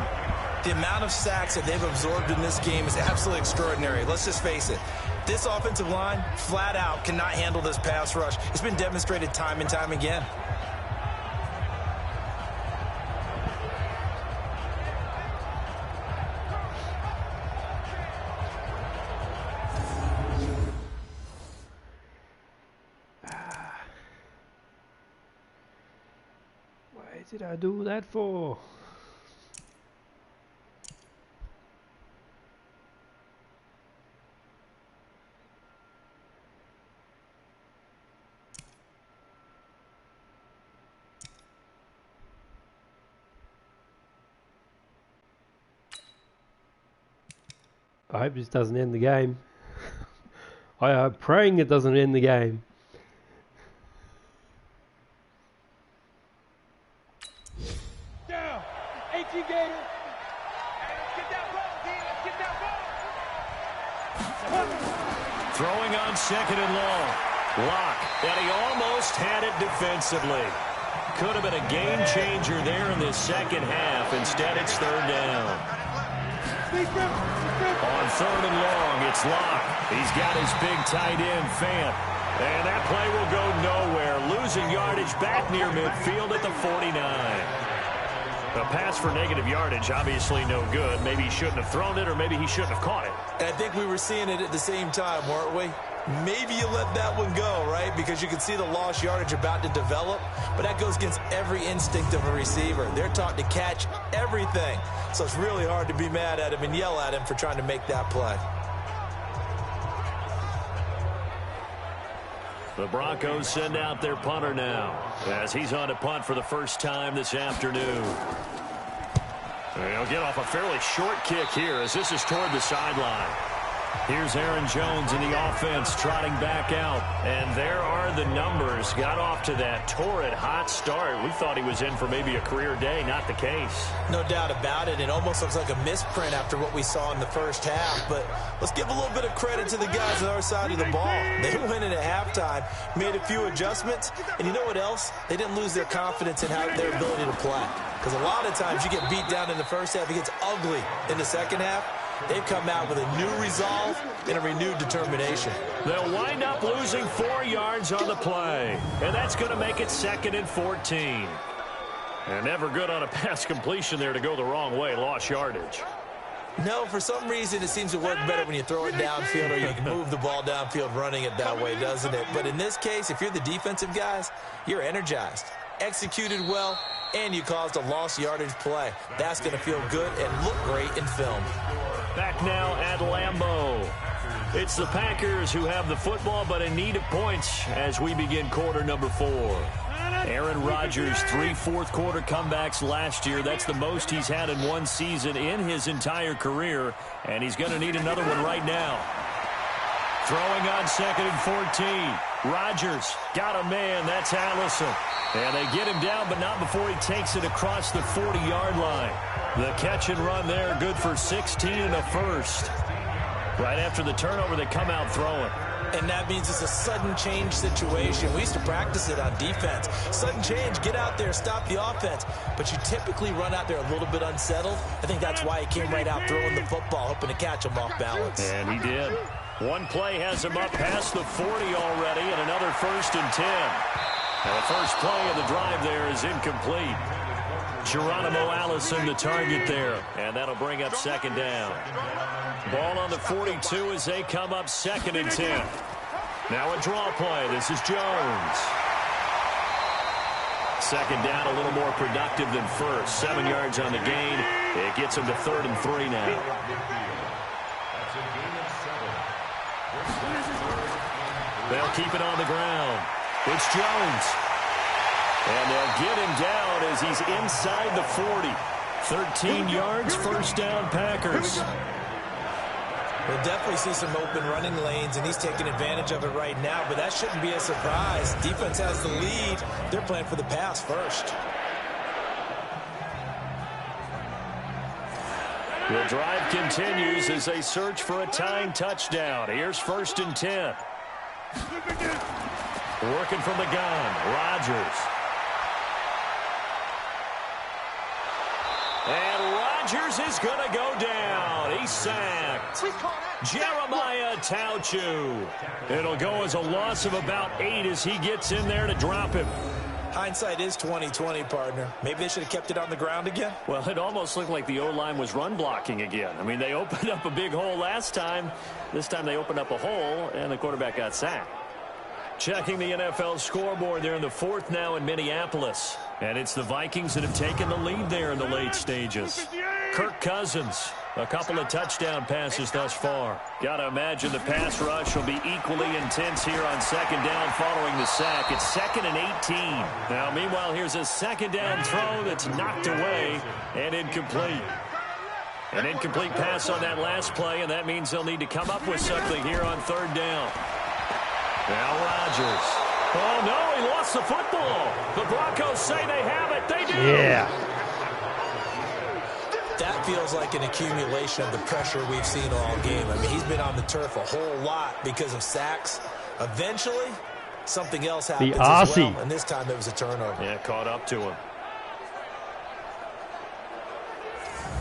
The amount of sacks that they've absorbed in this game is absolutely extraordinary. Let's just face it. This offensive line, flat out, cannot handle this pass rush. It's been demonstrated time and time again. Why did I do that for? I hope this doesn't end the game. I am praying it doesn't end the game. Down. 18 Gator. Get that ball, D. Get that ball. Throwing on 2nd and long. Locke, and he almost had it defensively. Could have been a game changer there in this second half. Instead, it's 3rd down. On 3rd and long, it's Locke. He's got his big tight end, Fant. And that play will go nowhere. Losing yardage back near midfield at the 49. A pass for negative yardage, obviously no good. Maybe he shouldn't have thrown it, or maybe he shouldn't have caught it. And I think we were seeing it at the same time, weren't we? Maybe you let that one go, right? Because you can see the lost yardage about to develop. But that goes against every instinct of a receiver. They're taught to catch everything. So it's really hard to be mad at him and yell at him for trying to make that play. The Broncos send out their punter now as he's on to punt for the first time this afternoon. He'll get off a fairly short kick here as this is toward the sideline. Here's Aaron Jones in the offense trotting back out. And there are the numbers. Got off to that torrid hot start. We thought he was in for maybe a career day. Not the case. No doubt about it. It almost looks like a misprint after what we saw in the first half. But let's give a little bit of credit to the guys on our side of the ball. They went in at halftime, made a few adjustments. And you know what else? They didn't lose their confidence in their ability to play. Because a lot of times you get beat down in the first half. It gets ugly in the second half. They've come out with a new resolve and a renewed determination. They'll wind up losing 4 yards on the play. And that's going to make it 2nd and 14. And never good on a pass completion there to go the wrong way. Lost yardage. No, for some reason it seems to work better when you throw it downfield or you can move the ball downfield running it that way, doesn't it? But in this case, if you're the defensive guys, you're energized, executed well, and you caused a lost yardage play. That's going to feel good and look great in film. Back now at Lambeau. It's the Packers who have the football, but in need of points as we begin quarter number 4. Aaron Rodgers, 3 fourth-quarter comebacks last year. That's the most he's had in one season in his entire career, and he's going to need another one right now. Throwing on 2nd and 14. Rodgers got a man. That's Allison. And they get him down, but not before he takes it across the 40-yard line. The catch and run there, good for 16 and a first. Right after the turnover, they come out throwing. And that means it's a sudden change situation. We used to practice it on defense. Sudden change, get out there, stop the offense. But you typically run out there a little bit unsettled. I think that's why he came right out throwing the football, hoping to catch him off balance. And he did. One play has him up past the 40 already, and another 1st and 10. And the first play of the drive there is incomplete. Geronimo Allison, the target there. And that'll bring up 2nd down. Ball on the 42 as they come up 2nd and 10. Now a draw play. This is Jones. 2nd down, a little more productive than first. 7 yards on the gain. It gets him to 3rd and 3 now. They'll keep it on the ground. It's Jones. And they'll get him down as he's inside the 40. 13 yards, 1st down, Packers. We'll definitely see some open running lanes, and he's taking advantage of it right now, but that shouldn't be a surprise. Defense has the lead. They're playing for the pass first. The drive continues as they search for a tying touchdown. Here's 1st and 10. Working from the gun, Rodgers. And Rodgers is going to go down. He's sacked. Jeremiah Tauchu. It'll go as a loss of about 8 as he gets in there to drop him. Hindsight is 20/20, partner. Maybe they should have kept it on the ground again. Well, it almost looked like the O-line was run blocking again. I mean, they opened up a big hole last time. This time they opened up a hole, and the quarterback got sacked. Checking the NFL scoreboard there in the 4th now in Minneapolis. And it's the Vikings that have taken the lead there in the late stages. Kirk Cousins, a couple of touchdown passes thus far. Got to imagine the pass rush will be equally intense here on 2nd down following the sack. It's 2nd and 18. Now, meanwhile, here's a 2nd down throw that's knocked away and incomplete. An incomplete pass on that last play, and that means they'll need to come up with something here on 3rd down. Now Rodgers. Oh, no, he lost the football. The Broncos say they have it. They do. Yeah. That feels like an accumulation of the pressure we've seen all game. I mean, he's been on the turf a whole lot because of sacks. Eventually, something else happens as well, and this time it was a turnover. Yeah, caught up to him.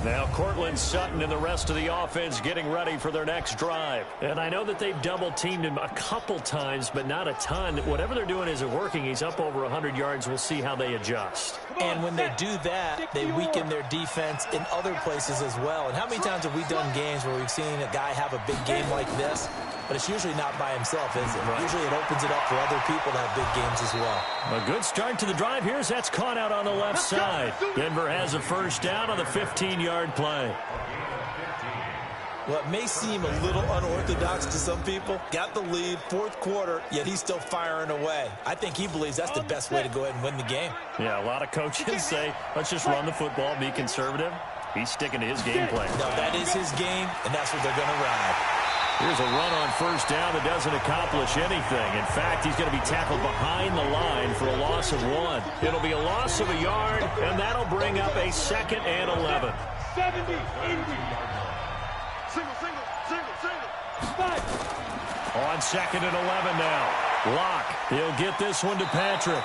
Now Cortland Sutton and the rest of the offense getting ready for their next drive. And I know that they've double-teamed him a couple times, but not a ton. Whatever they're doing isn't working. He's up over 100 yards. We'll see how they adjust. And when they do that, they weaken their defense in other places as well. And how many times have we done games where we've seen a guy have a big game like this? But it's usually not by himself, is it? Right. Usually it opens it up for other people to have big games as well. A good start to the drive here as that's caught out on the left side. Denver has a 1st down on the 15-yard play. Well, it may seem a little unorthodox to some people. Got the lead, 4th quarter, yet he's still firing away. I think he believes that's the best way to go ahead and win the game. Yeah, a lot of coaches say, let's just run the football, be conservative. He's sticking to his game plan. No, that is his game, and that's what they're going to ride. Here's a run on 1st down that doesn't accomplish anything. In fact, he's going to be tackled behind the line for a loss of 1. It'll be a loss of a yard, and that'll bring up a 2nd and 11. 70, Indy. Single. On 2nd and 11 now. Locke, he'll get this one to Patrick.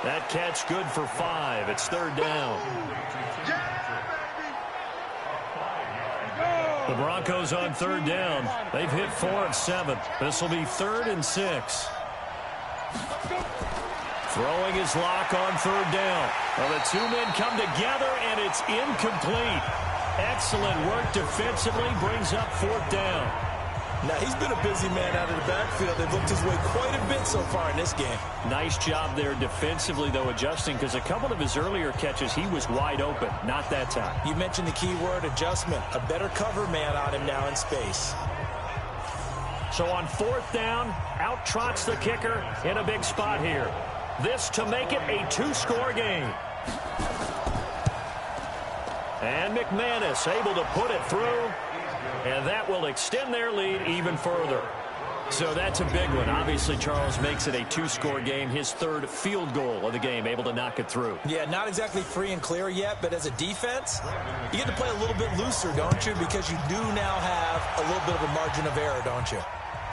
That catch good for 5. It's 3rd down. The Broncos on 3rd down. They've hit 4 of 7. This will be 3rd and 6. Throwing his Locke on 3rd down. Well, the two men come together, and it's incomplete. Excellent work defensively, brings up 4th down. Now, he's been a busy man out of the backfield. They've looked his way quite a bit so far in this game. Nice job there defensively, though, adjusting, because a couple of his earlier catches, he was wide open. Not that time. You mentioned the key word, adjustment. A better cover man on him now in space. So on 4th down, out trots the kicker in a big spot here. This to make it a 2-score game. And McManus able to put it through. And that will extend their lead even further. So that's a big one. Obviously, Charles makes it a 2-score game. His 3rd field goal of the game, able to knock it through. Yeah, not exactly free and clear yet, but as a defense, you get to play a little bit looser, don't you? Because you do now have a little bit of a margin of error, don't you?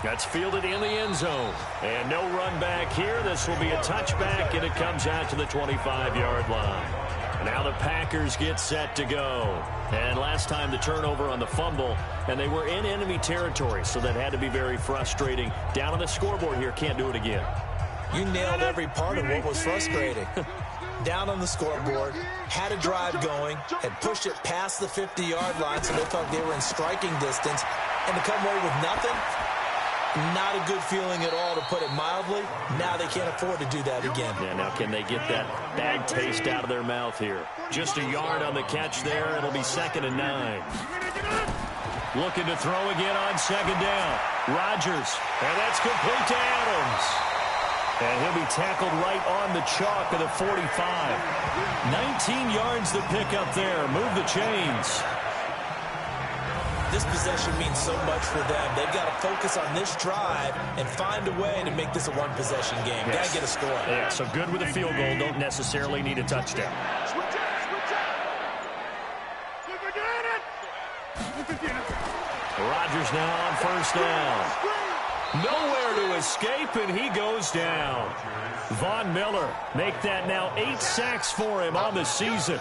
That's fielded in the end zone. And no run back here. This will be a touchback, and it comes out to the 25-yard line. Now the Packers get set to go. And last time the turnover on the fumble, and they were in enemy territory, so that had to be very frustrating. Down on the scoreboard here, can't do it again. You nailed every part of what was frustrating. Down on the scoreboard, had a drive going, had pushed it past the 50-yard line, so they thought they were in striking distance, and to come away with nothing, not a good feeling at all, to put it mildly. Now they can't afford to do that again. Yeah, now can they get that bad taste out of their mouth here? Just a yard on the catch there. It'll be 2nd and 9. Looking to throw again on 2nd down. Rodgers, and that's complete to Adams. And he'll be tackled right on the chalk of the 45. 19 yards to pick up there. Move the chains. This possession means so much for them. They've got to focus on this drive and find a way to make this a one-possession game. Yes. Got to get a score. Yeah, so good with a field goal. Don't necessarily need a touchdown. Rodgers now on 1st down. Nowhere to escape, and he goes down. Von Miller, make that now 8 sacks for him on the season.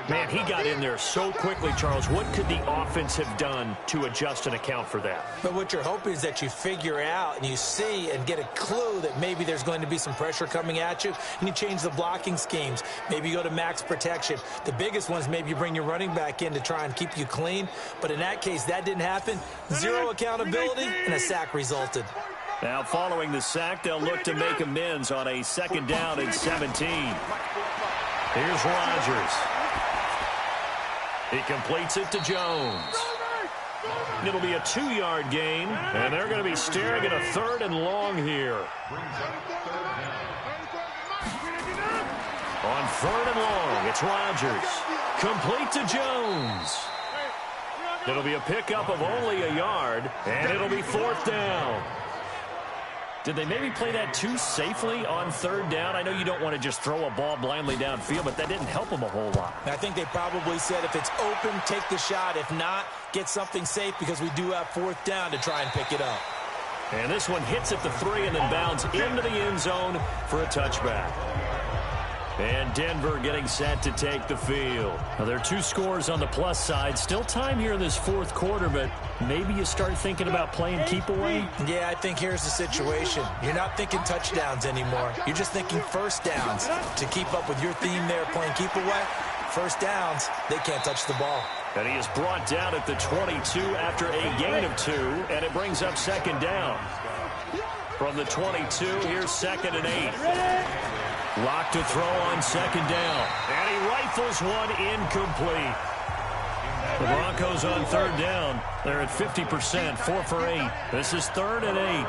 Man, he got in there so quickly, Charles. What could the offense have done to adjust and account for that? But what you're hoping is that you figure out and you see and get a clue that maybe there's going to be some pressure coming at you, and you change the blocking schemes. Maybe you go to max protection. The biggest one is maybe you bring your running back in to try and keep you clean. But in that case, that didn't happen. Zero accountability, and a sack resulted. Now, following the sack, they'll look to make amends on a 2nd down and 17. Here's Rodgers. He completes it to Jones. It'll be a 2-yard gain, and they're going to be staring at a 3rd and long here. On 3rd and long, it's Rodgers. Complete to Jones. It'll be a pickup of only a yard, and it'll be 4th down. Did they maybe play that too safely on 3rd down? I know you don't want to just throw a ball blindly downfield, but that didn't help them a whole lot. I think they probably said if it's open, take the shot. If not, get something safe, because we do have 4th down to try and pick it up. And this one hits at the 3 and then bounds into the end zone for a touchback. And Denver getting set to take the field. Now, there are 2 scores on the plus side. Still time here in this 4th quarter, but maybe you start thinking about playing keep away? Yeah, I think here's the situation. You're not thinking touchdowns anymore. You're just thinking 1st downs. To keep up with your theme there, playing keep away, 1st downs, they can't touch the ball. And he is brought down at the 22 after a gain of 2, and it brings up 2nd down. From the 22, here's 2nd and 8. Lock to throw on 2nd down. And he rifles one incomplete. The Broncos on 3rd down. They're at 50%, 4 for 8. This is 3rd and 8.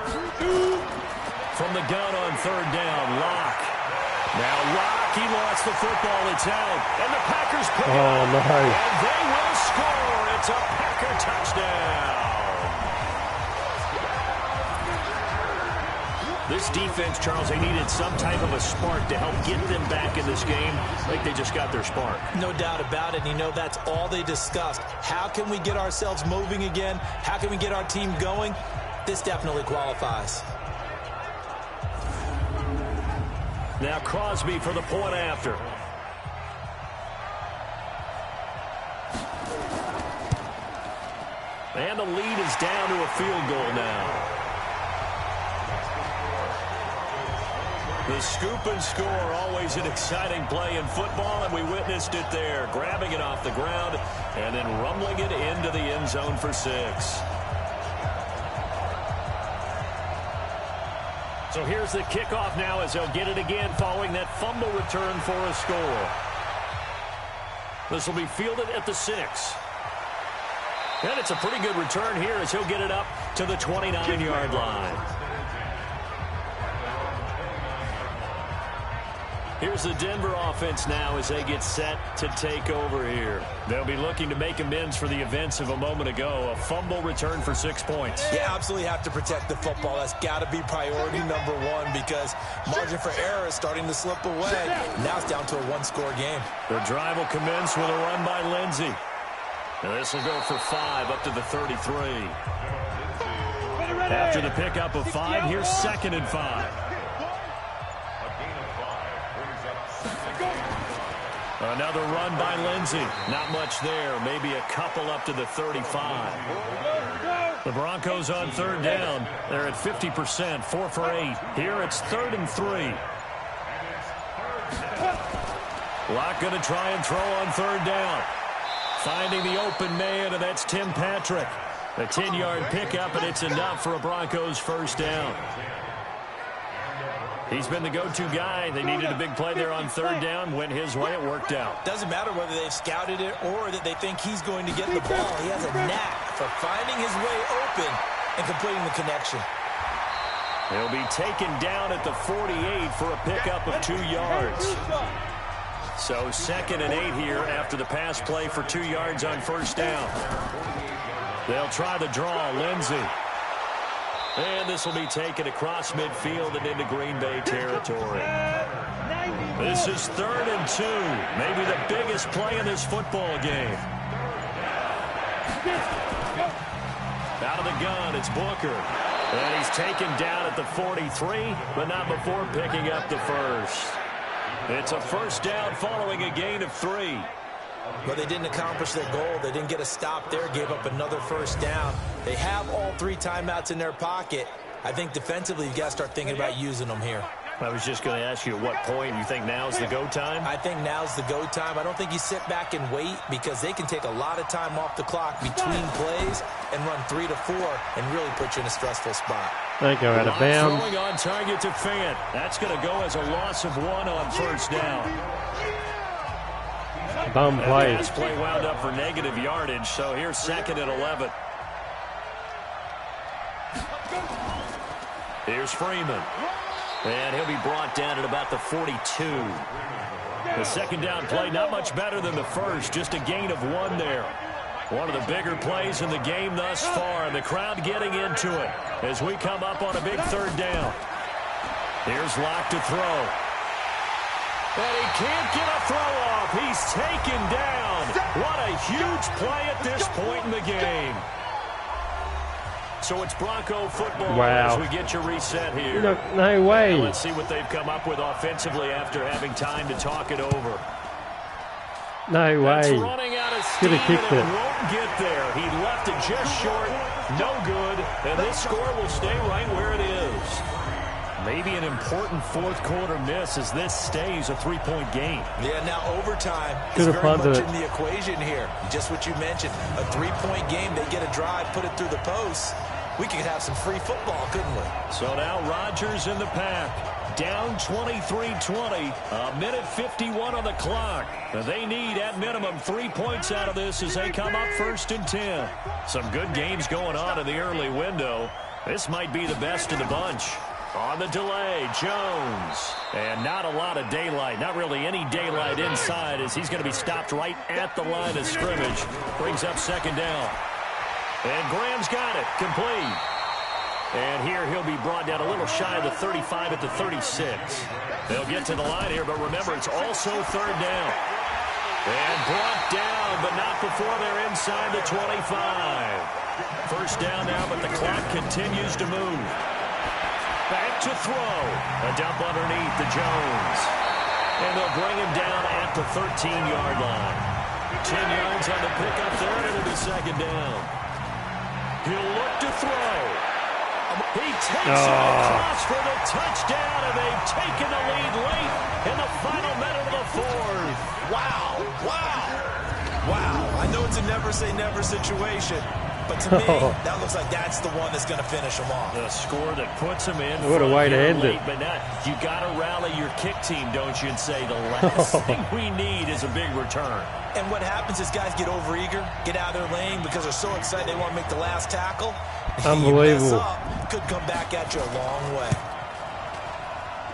From the gun on 3rd down, Lock. Now Lock, he lost the football. It's out. And the Packers pick it up. No. And they will score. It's a Packer touchdown. This defense, Charles, they needed some type of a spark to help get them back in this game. I think they just got their spark. No doubt about it. You know, that's all they discussed. How can we get ourselves moving again? How can we get our team going? This definitely qualifies. Now Crosby for the point after. And the lead is down to a field goal now. The scoop and score, always an exciting play in football, and we witnessed it there. Grabbing it off the ground and then rumbling it into the end zone for 6. So here's the kickoff now as they'll get it again following that fumble return for a score. This will be fielded at the 6. And it's a pretty good return here as he'll get it up to the 29-yard line. Here's the Denver offense now as they get set to take over here. They'll be looking to make amends for the events of a moment ago. A fumble return for 6 points. You absolutely have to protect the football. That's got to be priority number 1 because margin for error is starting to slip away. Now it's down to a 1-score game. The drive will commence with a run by Lindsey. And this will go for 5 up to the 33. After the pickup of 5, here's 2nd and 5. Another run by Lindsey. Not much there. Maybe a couple up to the 35. The Broncos on 3rd down. They're at 50%, 4 for 8. Here it's 3rd and 3. Locke going to try and throw on 3rd down. Finding the open man, and that's Tim Patrick. A 10-yard pickup, and it's enough for a Broncos 1st down. He's been the go-to guy. They needed a big play there on 3rd down. Went his way. It worked out. Doesn't matter whether they've scouted it or that they think he's going to get the ball. He has a knack for finding his way open and completing the connection. He'll be taken down at the 48 for a pickup of 2 yards. So 2nd and 8 here after the pass play for 2 yards on 1st down. They'll try the draw. Lindsey. And this will be taken across midfield and into Green Bay territory. This is 3rd and 2. Maybe the biggest play in this football game. Out of the gun, it's Booker. And he's taken down at the 43, but not before picking up the 1st. It's a 1st down following a gain of 3. But they didn't accomplish their goal. They didn't get a stop there, gave up another 1st down. They have all 3 timeouts in their pocket. I think defensively you've got to start thinking about using them here. I was just going to ask you at what point you think now's the go time? I think now's the go time. I don't think you sit back and wait because they can take a lot of time off the clock between plays and run 3 to 4 and really put you in a stressful spot. They go out of bounds. Throwing on target to Fant. That's going to go as a loss of 1 on 1st down. Dumb play. Pass play wound up for negative yardage, so here's 2nd and 11. Here's Freeman. And he'll be brought down at about the 42. The 2nd down play, not much better than the 1st, just a gain of 1 there. One of the bigger plays in the game thus far, and the crowd getting into it as we come up on a big 3rd down. Here's Locke to throw. And he can't get a throw off. He's taken down. What a huge play at this point in the game. So it's Bronco football as we get your reset here. No way. Now let's see what they've come up with offensively after having time to talk it over. No That's way. running out of steam, Could have kicked and it. won't get there. He left it just short. No good. And this score will stay right where it is. Maybe an important 4th quarter miss as this stays a 3-point game. Yeah, now overtime is very much in the equation here. Just what you mentioned. A 3-point game, they get a drive, put it through the post. We could have some free football, couldn't we? So now Rodgers in the pack. Down 23-20. A minute 51 on the clock. They need, at minimum, 3 points out of this as they come up 1st and 10. Some good games going on in the early window. This might be the best of the bunch. On the delay, Jones. And not a lot of daylight. Not really any daylight inside as he's going to be stopped right at the line of scrimmage. Brings up 2nd down. And Graham's got it. Complete. And here he'll be brought down a little shy of the 35 at the 36. They'll get to the line here, but remember, it's also 3rd down. And brought down, but not before they're inside the 25. 1st down now, but the clock continues to move. Back to throw. A dump underneath to Jones. And they'll bring him down at the 13-yard line. 10 yards on the pickup there, and it'll be 2nd down. He'll look to throw. He takes it across for the touchdown, and they've taken the lead late in the final minute of the 4th. Wow. I know it's a never-say-never situation, but to me, that looks like that's the one that's going to finish them off. The score that puts them in. What a way to end it. But now, you got to rally your kick team, don't you, and say the last thing we need is a big return. And what happens is guys get overeager, get out of their lane because they're so excited they want to make the last tackle. Unbelievable. You mess up, could come back at you a long way.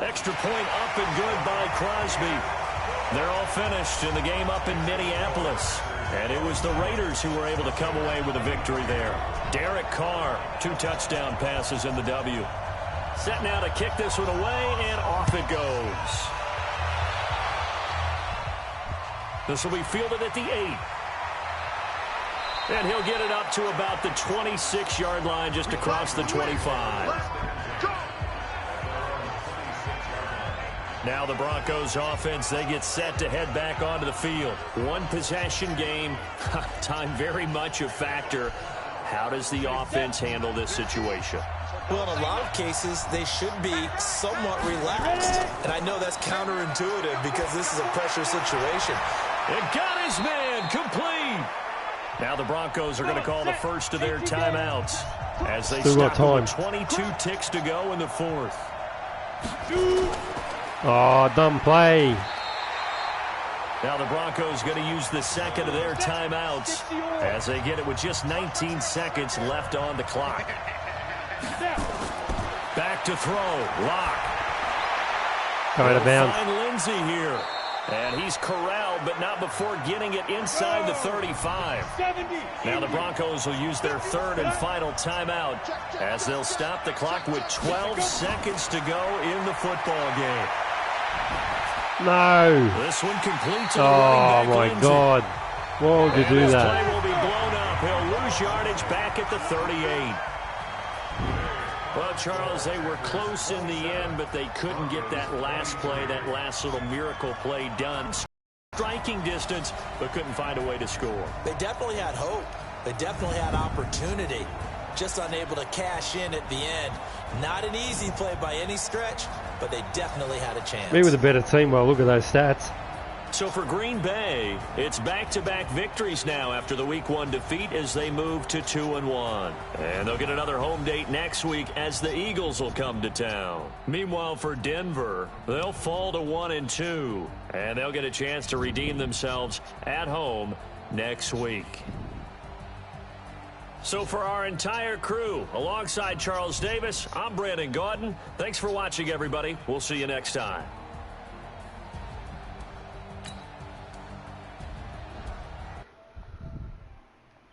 Extra point up and good by Crosby. They're all finished in the game up in Minneapolis. And it was the Raiders who were able to come away with a victory there. Derek Carr, 2 touchdown passes in the W. Set now to kick this one away, and off it goes. This will be fielded at the 8. And he'll get it up to about the 26-yard line, just across the 25. Now the Broncos offense, they get set to head back onto the field. One possession game, time very much a factor. How does the offense handle this situation? Well, in a lot of cases, they should be somewhat relaxed. And I know that's counterintuitive because this is a pressure situation. It got his man complete. Now the Broncos are going to call the first of their timeouts as they stop with 22 ticks to go in the fourth. Oh, dumb play. Now the Broncos going to use the second of their timeouts as they get it with just 19 seconds left on the clock. Back to throw. Lock. Out of bounds. Find Lindsey here. And he's corralled, but not before getting it inside the 35. Now the Broncos will use their third and final timeout as they'll stop the clock with 12 seconds to go in the football game. No. This one complete to oh, my Lindsey. God. Why would you do This that? play will be blown up. He'll lose yardage back at the 38. Well, Charles, they were close in the end, but they couldn't get that last play, that last little miracle play done. Striking distance, but couldn't find a way to score. They definitely had hope. They definitely had opportunity. Just unable to cash in at the end. Not an easy play by any stretch, but they definitely had a chance. Me with a better team. Well, look at those stats. So for Green Bay, it's back-to-back victories now after the Week 1 defeat as they move to 2-1. And they'll get another home date next week as the Eagles will come to town. Meanwhile, for Denver, they'll fall to 1-2. And they'll get a chance to redeem themselves at home next week. So for our entire crew, alongside Charles Davis, I'm Brandon Gaudin. Thanks for watching, everybody. We'll see you next time.